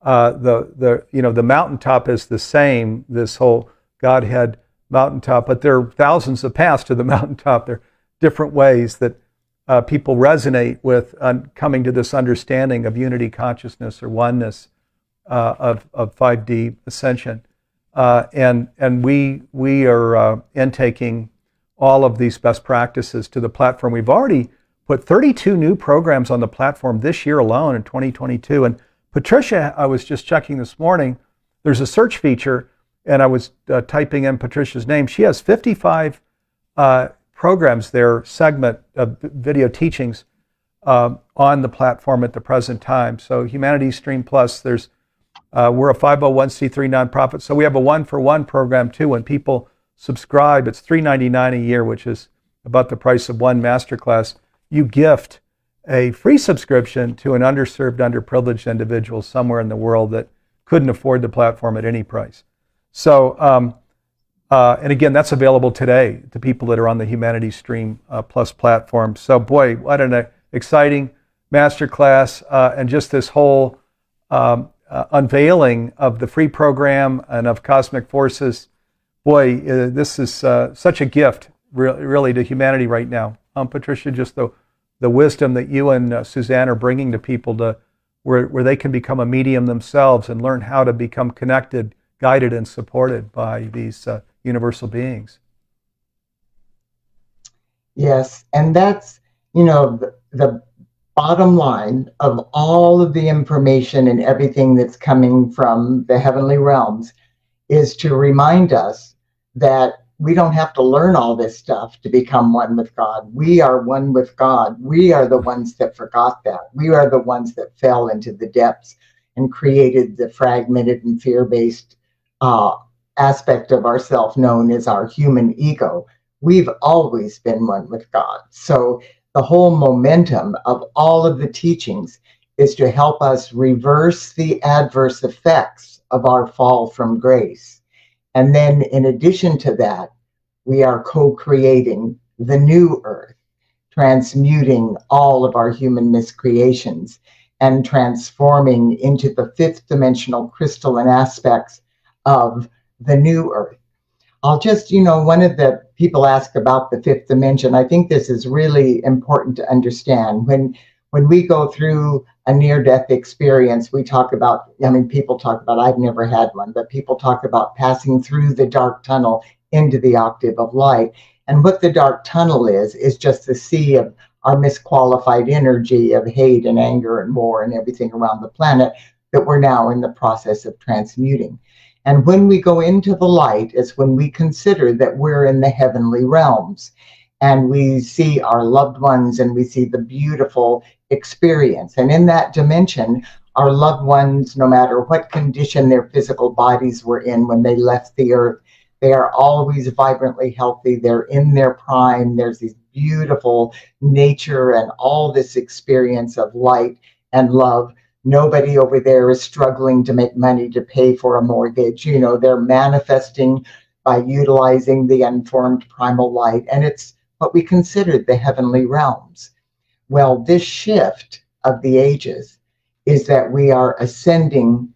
The mountaintop is the same, this whole Godhead mountaintop, but there are thousands of paths to the mountaintop. There are different ways that people resonate with coming to this understanding of unity consciousness or oneness of 5D ascension. And we are intaking all of these best practices to the platform. We've already put 32 new programs on the platform this year alone in 2022. And Patricia, I was just checking this morning, there's a search feature, and I was typing in Patricia's name. She has 55 programs there, segment of video teachings on the platform at the present time. So Humanity Stream Plus, we're a 501c3 nonprofit, so we have a one-for-one program too. When people subscribe, it's $3.99 a year, which is about the price of one masterclass. You gift a free subscription to an underserved, underprivileged individual somewhere in the world that couldn't afford the platform at any price. So, and again, that's available today to people that are on the Humanity Stream Plus platform. So boy, what an exciting masterclass, and just this whole unveiling of the free program and of Cosmic Forces. Boy, this is such a gift, really, to humanity right now. Patricia, just the wisdom that you and Suzanne are bringing to people to where they can become a medium themselves and learn how to become connected, guided, and supported by these universal beings. Yes, and that's, the bottom line of all of the information and everything that's coming from the heavenly realms is to remind us that we don't have to learn all this stuff to become one with God. We are one with God. We are the ones that forgot that. We are the ones that fell into the depths and created the fragmented and fear-based aspect of ourself known as our human ego. We've always been one with God. So the whole momentum of all of the teachings is to help us reverse the adverse effects of our fall from grace. And then in addition to that, we are co-creating the new earth, transmuting all of our human miscreations and transforming into the fifth dimensional crystalline aspects of the new earth. I'll just, one of the people ask about the fifth dimension. I think this is really important to understand. When we go through a near-death experience, we talk about, people talk about, I've never had one, but people talk about passing through the dark tunnel into the octave of light. And what the dark tunnel is just the sea of our misqualified energy of hate and anger and war and everything around the planet that we're now in the process of transmuting. And when we go into the light, it's when we consider that we're in the heavenly realms and we see our loved ones and we see the beautiful experience. And in that dimension, our loved ones, no matter what condition their physical bodies were in when they left the earth, they are always vibrantly healthy. They're in their prime. There's this beautiful nature and all this experience of light and love. Nobody over there is struggling to make money to pay for a mortgage. You know, they're manifesting by utilizing the unformed primal light. And it's what we consider the heavenly realms. Well, this shift of the ages is that we are ascending,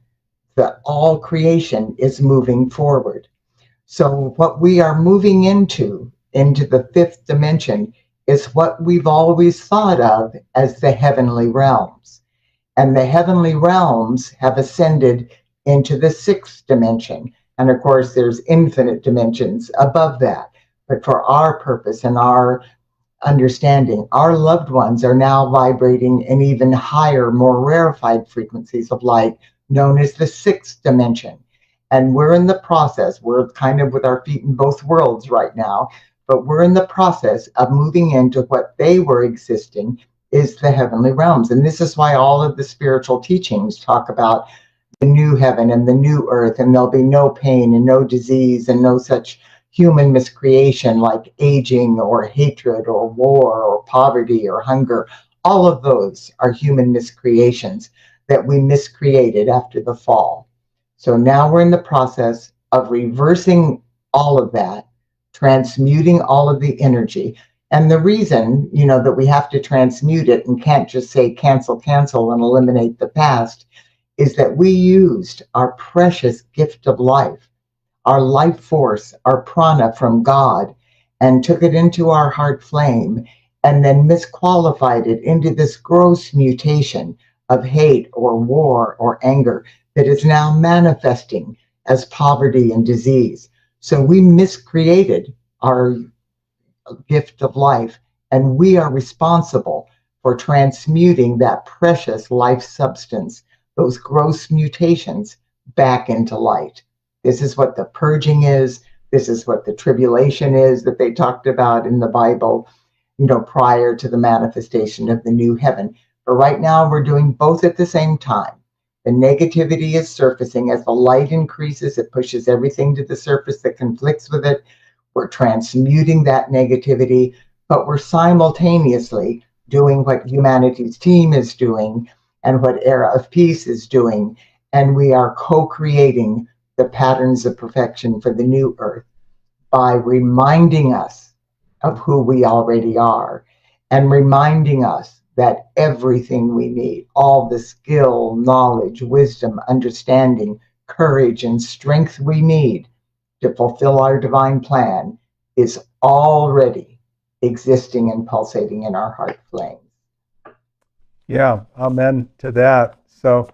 that all creation is moving forward. So what we are moving into the fifth dimension is what we've always thought of as the heavenly realms. And the heavenly realms have ascended into the sixth dimension. And of course, there's infinite dimensions above that. But for our purpose and our understanding, our loved ones are now vibrating in even higher, more rarefied frequencies of light, known as the sixth dimension. And we're in the process, we're kind of with our feet in both worlds right now, but we're in the process of moving into what they were existing is the heavenly realms. And this is why all of the spiritual teachings talk about the new heaven and the new earth, and there'll be no pain and no disease and no such human miscreation like aging or hatred or war or poverty or hunger. All of those are human miscreations that we miscreated after the fall. So now we're in the process of reversing all of that, transmuting all of the energy. And the reason, you know, that we have to transmute it and can't just say cancel, cancel and eliminate the past is that we used our precious gift of life, our life force, our prana from God, and took it into our heart flame and then misqualified it into this gross mutation of hate or war or anger that is now manifesting as poverty and disease. So we miscreated our gift of life, and we are responsible for transmuting that precious life substance, those gross mutations, back into light. This is what the purging is. This is what the tribulation is that they talked about in the Bible, you know, prior to the manifestation of the new heaven. But right now we're doing both at the same time. The negativity is surfacing. As the light increases, it pushes everything to the surface that conflicts with it. We're transmuting that negativity, but we're simultaneously doing what humanity's team is doing and what Era of Peace is doing. And we are co-creating the patterns of perfection for the new earth by reminding us of who we already are and reminding us that everything we need, all the skill, knowledge, wisdom, understanding, courage, and strength we need to fulfill our divine plan is already existing and pulsating in our heart flames. Yeah, amen to that. So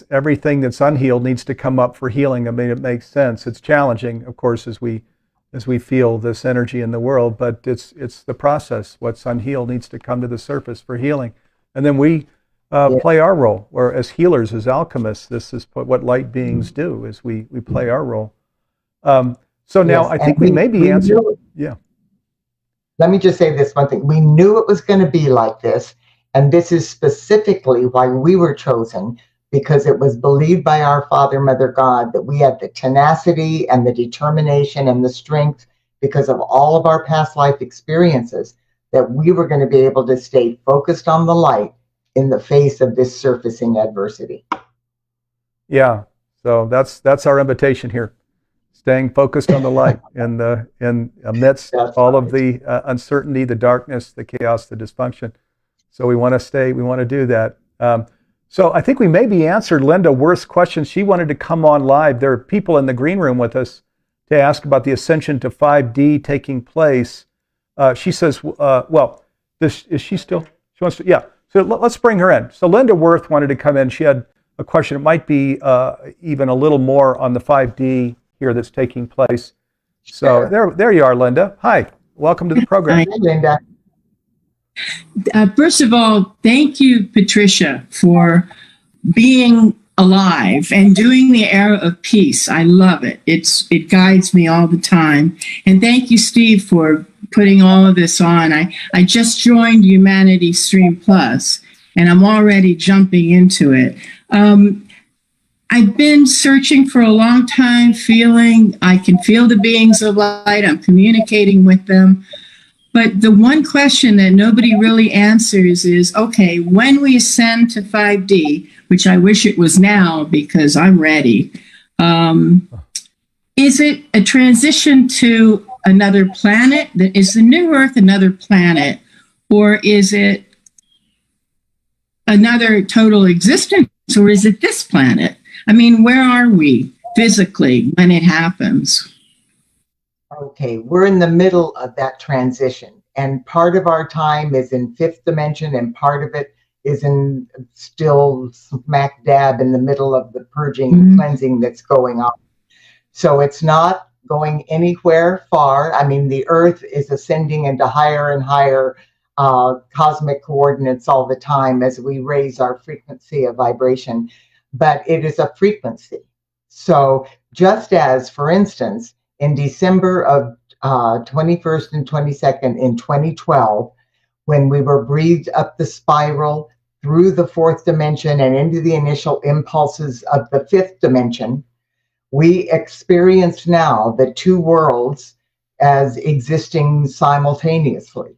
everything that's unhealed needs to come up for healing. I mean, it makes sense. It's challenging, of course, as we feel this energy in the world, but it's the process. What's unhealed needs to come to the surface for healing. And then we play our role, or as healers, as alchemists, this is what light beings do, is we play our role. So now I think we may be answered. Yeah. Let me just say this one thing. We knew it was going to be like this, and this is specifically why we were chosen, because it was believed by our Father, Mother, God, that we had the tenacity and the determination and the strength, because of all of our past life experiences, that we were going to be able to stay focused on the light in the face of this surfacing adversity. Yeah, so that's our invitation here. Staying focused on the light in amidst all of the uncertainty, the darkness, the chaos, the dysfunction. So we want to do that. So I think we maybe answered Linda Worth's question. She wanted to come on live. There are people in the green room with us to ask about the ascension to 5D taking place. She says, is she still? She wants to, yeah. So let's bring her in. So Linda Worth wanted to come in. She had a question. It might be even a little more on the 5D here that's taking place. So there you are, Linda. Hi, welcome to the program. Hi, Linda. First of all, thank you, Patricia, for being alive and doing the era of peace. I love it. It guides me all the time. And thank you, Steve, for putting all of this on. I just joined Humanity Stream Plus, and I'm already jumping into it. I've been searching for a long time, feeling I can feel the beings of light. I'm communicating with them. But the one question that nobody really answers is, okay, when we ascend to 5D, which I wish it was now because I'm ready, is it a transition to another planet? Is the new Earth another planet? Or is it another total existence? Or is it this planet? I mean, where are we physically when it happens? Okay, we're in the middle of that transition. And part of our time is in fifth dimension, and part of it is in still smack dab in the middle of the purging and cleansing that's going on. So it's not going anywhere far. I mean, the Earth is ascending into higher and higher cosmic coordinates all the time as we raise our frequency of vibration, but it is a frequency. So just as, for instance, in December of 21st and 22nd in 2012, when we were breathed up the spiral through the fourth dimension and into the initial impulses of the fifth dimension, we experience now the two worlds as existing simultaneously.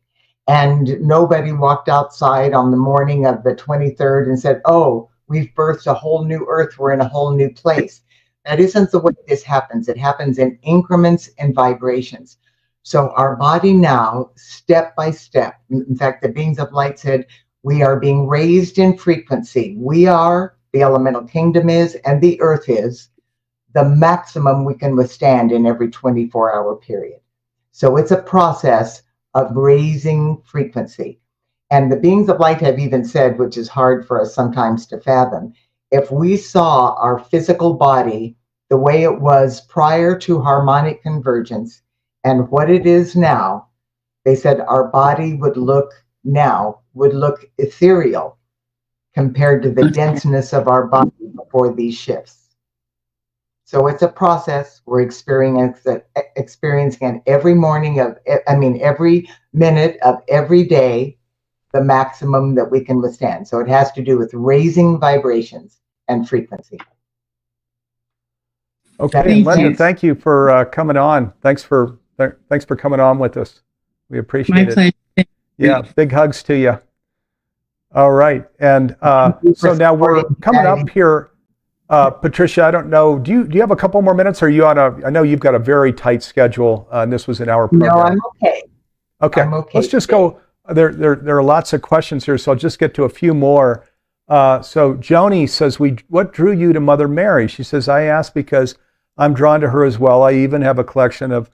And nobody walked outside on the morning of the 23rd and said, oh, we've birthed a whole new Earth, we're in a whole new place. That isn't the way this happens. It happens in increments and vibrations. So our body now, step by step, in fact, the beings of light said, we are being raised in frequency. We are, the elemental kingdom is, and the Earth is, the maximum we can withstand in every 24-hour period. So it's a process of raising frequency. And the beings of light have even said, which is hard for us sometimes to fathom, if we saw our physical body the way it was prior to harmonic convergence and what it is now, they said our body would look ethereal compared to the denseness of our body before these shifts. So it's a process we're experiencing it every morning every minute of every day, the maximum that we can withstand. So it has to do with raising vibrations and frequency. Okay, Linda, thank you for coming on. Thanks for coming on with us. We appreciate it. My pleasure. Yeah, big hugs to you. All right, and so now we're coming up here. Patricia, I don't know. Do you have a couple more minutes? Or are you on I know you've got a very tight schedule, and this was an hour program. No, I'm okay. Okay, I'm okay. Let's just go. There are lots of questions here, so I'll just get to a few more. So Joni says, what drew you to Mother Mary? She says, I asked because I'm drawn to her as well. I even have a collection of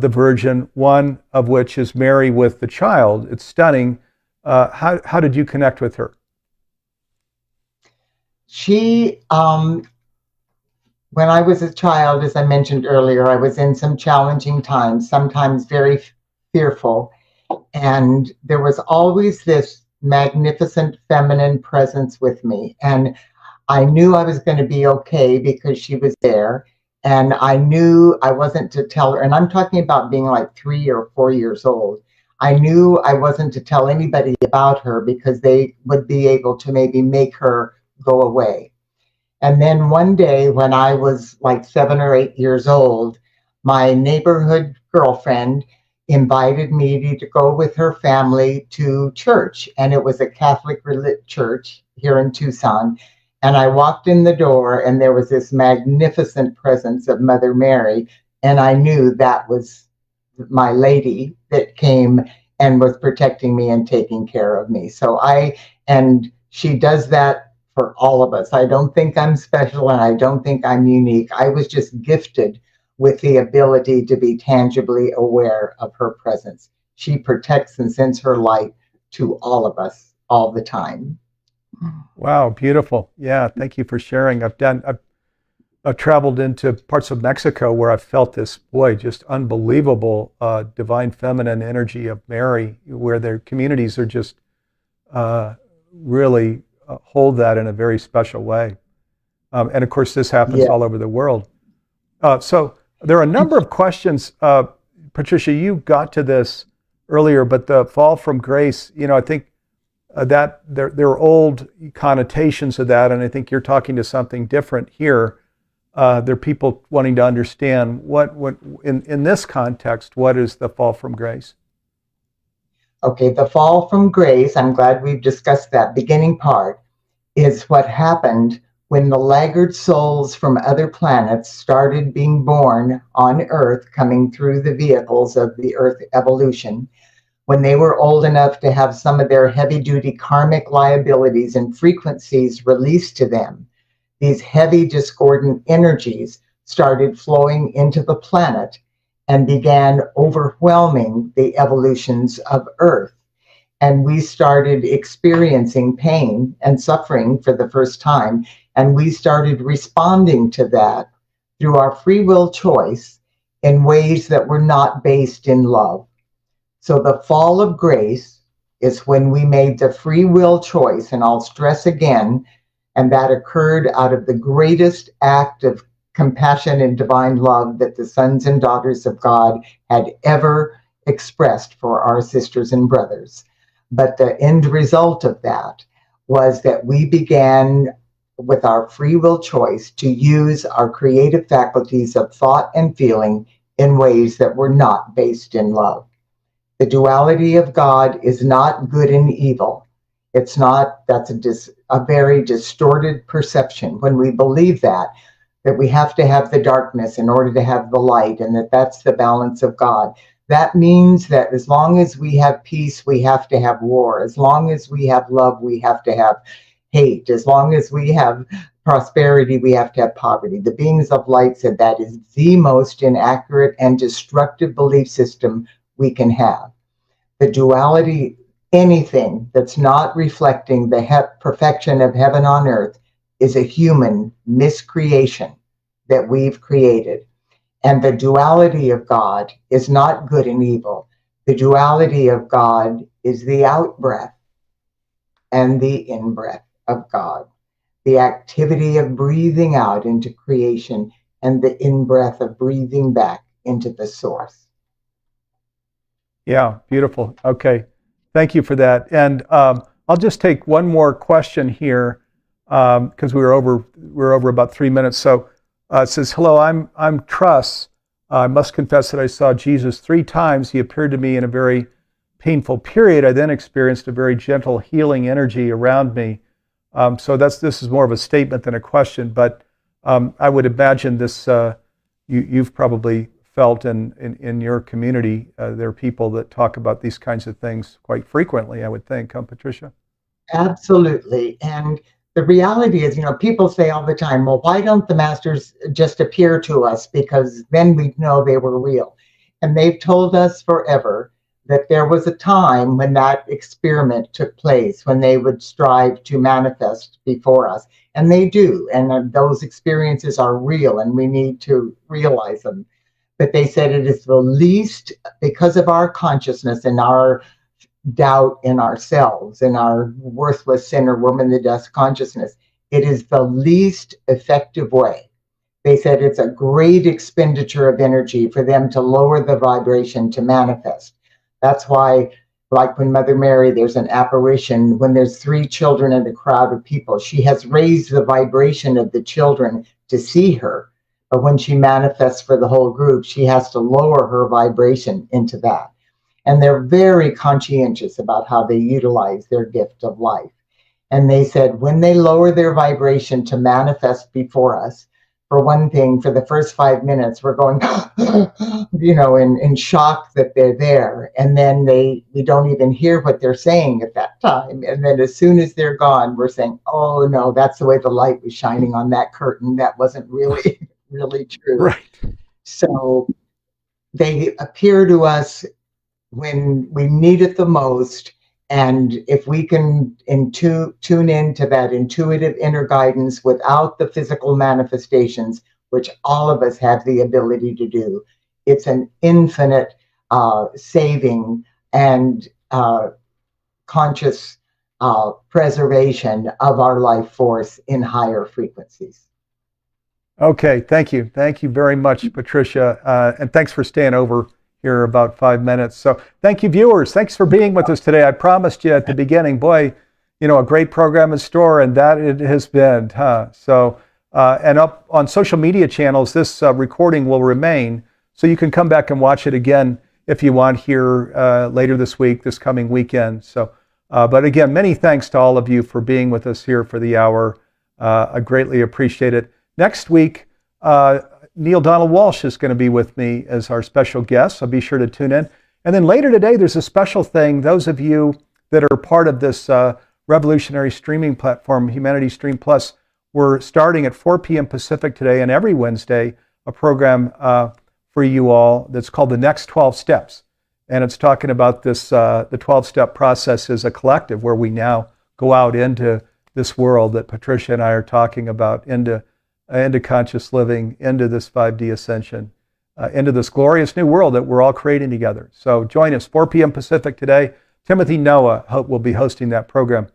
the Virgin, one of which is Mary with the child. It's stunning. How did you connect with her? She, when I was a child, as I mentioned earlier, I was in some challenging times, sometimes very fearful. And there was always this magnificent feminine presence with me. And I knew I was going to be okay because she was there. And I knew I wasn't to tell her, and I'm talking about being like 3 or 4 years old. I knew I wasn't to tell anybody about her because they would be able to maybe make her go away. And then one day when I was like 7 or 8 years old, my neighborhood girlfriend invited me to go with her family to church. And it was a Catholic church here in Tucson. And I walked in the door and there was this magnificent presence of Mother Mary. And I knew that was my lady that came and was protecting me and taking care of me. And she does that for all of us. I don't think I'm special and I don't think I'm unique. I was just gifted with the ability to be tangibly aware of her presence. She protects and sends her light to all of us all the time. Wow, beautiful. Yeah, thank you for sharing. I've traveled into parts of Mexico where I've felt this, just unbelievable divine feminine energy of Mary, where their communities are just really hold that in a very special way. And of course, this happens Yeah. all over the world. So there are a number of questions. Patricia, you got to this earlier, but the fall from grace, I think that there are old connotations of that, and I think you're talking to something different here. There are people wanting to understand what in this context, what is the fall from grace? Okay, the fall from grace, I'm glad we've discussed that beginning part, is what happened when the laggard souls from other planets started being born on Earth, coming through the vehicles of the Earth evolution, when they were old enough to have some of their heavy-duty karmic liabilities and frequencies released to them. These heavy discordant energies started flowing into the planet and began overwhelming the evolutions of Earth. And we started experiencing pain and suffering for the first time. And we started responding to that through our free will choice in ways that were not based in love. So the fall of grace is when we made the free will choice, and I'll stress again, and that occurred out of the greatest act of compassion and divine love that the sons and daughters of God had ever expressed for our sisters and brothers. But the end result of that was that we began with our free will choice to use our creative faculties of thought and feeling in ways that were not based in love. The duality of God is not good and evil. It's not, that's a very distorted perception. When we believe that we have to have the darkness in order to have the light, and that's the balance of God. That means that as long as we have peace, we have to have war. As long as we have love, we have to have hate. As long as we have prosperity, we have to have poverty. The beings of light said that is the most inaccurate and destructive belief system we can have. The duality, anything that's not reflecting the perfection of heaven on earth, is a human miscreation that we've created. And the duality of God is not good and evil. The duality of God is the out-breath and the in-breath of God. The activity of breathing out into creation and the in-breath of breathing back into the source. Yeah, beautiful. Okay, thank you for that. And I'll just take one more question here because we're over about 3 minutes. So it says, "Hello, I'm Truss. I must confess that I saw Jesus 3 times. He appeared to me in a very painful period. I then experienced a very gentle healing energy around me." So this is more of a statement than a question, but I would imagine this you've probably felt in your community. There are people that talk about these kinds of things quite frequently, I would think, Patricia? Absolutely. And the reality is, people say all the time, well, why don't the masters just appear to us? Because then we'd know they were real. And they've told us forever that there was a time when that experiment took place, when they would strive to manifest before us. And they do. And those experiences are real, and we need to realize them. But they said it is the least, because of our consciousness and our doubt in ourselves and our worthless sinner worm in the dust consciousness, it is the least effective way. They said it's a great expenditure of energy for them to lower the vibration to manifest. That's why, like when Mother Mary, there's an apparition when there's 3 children in a crowd of people. She has raised the vibration of the children to see her. But when she manifests for the whole group, she has to lower her vibration into that. And they're very conscientious about how they utilize their gift of life. And they said when they lower their vibration to manifest before us, for one thing, for the first 5 minutes, we're going, in shock that they're there. And then we don't even hear what they're saying at that time. And then as soon as they're gone, we're saying, oh no, that's the way the light was shining on that curtain. That wasn't really really true. Right. So they appear to us when we need it the most. And if we can tune into that intuitive inner guidance without the physical manifestations, which all of us have the ability to do, it's an infinite saving and conscious preservation of our life force in higher frequencies. Okay, thank you. Thank you very much, Patricia. And thanks for staying over here about 5 minutes. So thank you, viewers. Thanks for being with us today. I promised you at the beginning, boy, a great program in store, and that it has been. So, and up on social media channels, this recording will remain, so you can come back and watch it again if you want here later this week, this coming weekend. So, but again, many thanks to all of you for being with us here for the hour. I greatly appreciate it. Next week, Neil Donald Walsh is going to be with me as our special guest, so be sure to tune in. And then later today, there's a special thing. Those of you that are part of this revolutionary streaming platform, Humanity Stream Plus, we're starting at 4 p.m. Pacific today and every Wednesday, a program for you all that's called The Next 12 Steps. And it's talking about this, the 12-step process is a collective where we now go out into this world that Patricia and I are talking about, into conscious living, into this 5D ascension, into this glorious new world that we're all creating together. So join us, 4 p.m. Pacific today. Timothy Noah will be hosting that program.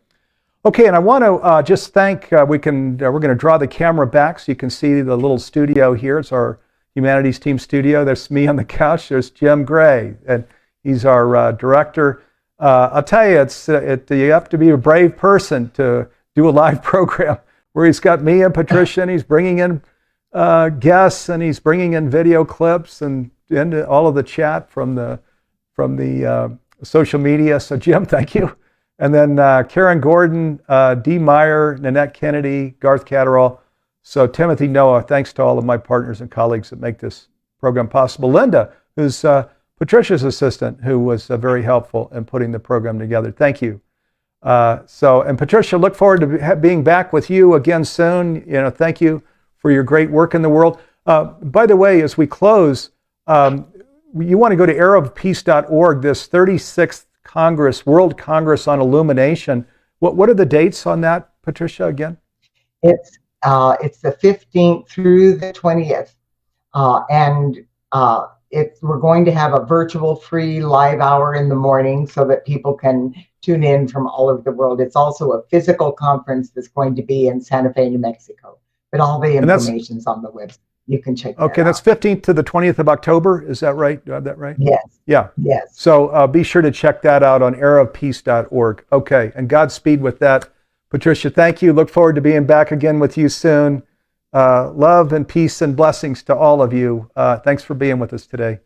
Okay, and I want to just thank, we're going to draw the camera back so you can see the little studio here. It's our Humanities Team studio. There's me on the couch. There's Jim Gray, and he's our director. I'll tell you, you have to be a brave person to do a live program where he's got me and Patricia, and he's bringing in guests, and he's bringing in video clips and all of the chat from the social media. So Jim, thank you. And then Karen Gordon, Dee Meyer, Nanette Kennedy, Garth Catterall. So Timothy Noah, thanks to all of my partners and colleagues that make this program possible. Linda, who's Patricia's assistant, who was very helpful in putting the program together. Thank you. And Patricia, look forward to being back with you again soon. Thank you for your great work in the world. By the way, as we close, you want to go to arrowofpeace.org, this 36th Congress, World Congress on Illumination. What are the dates on that, Patricia, again? It's the 15th through the 20th. We're going to have a virtual free live hour in the morning so that people can tune in from all over the world. It's also a physical conference that's going to be in Santa Fe, New Mexico. But all the information's on the website. You can check that out. Okay, that's 15th to the 20th of October. Is that right? Do I have that right? Yes. Yeah. Yes. So be sure to check that out on arrowofpeace.org. Okay, and Godspeed with that. Patricia, thank you. Look forward to being back again with you soon. Love and peace and blessings to all of you. Thanks for being with us today.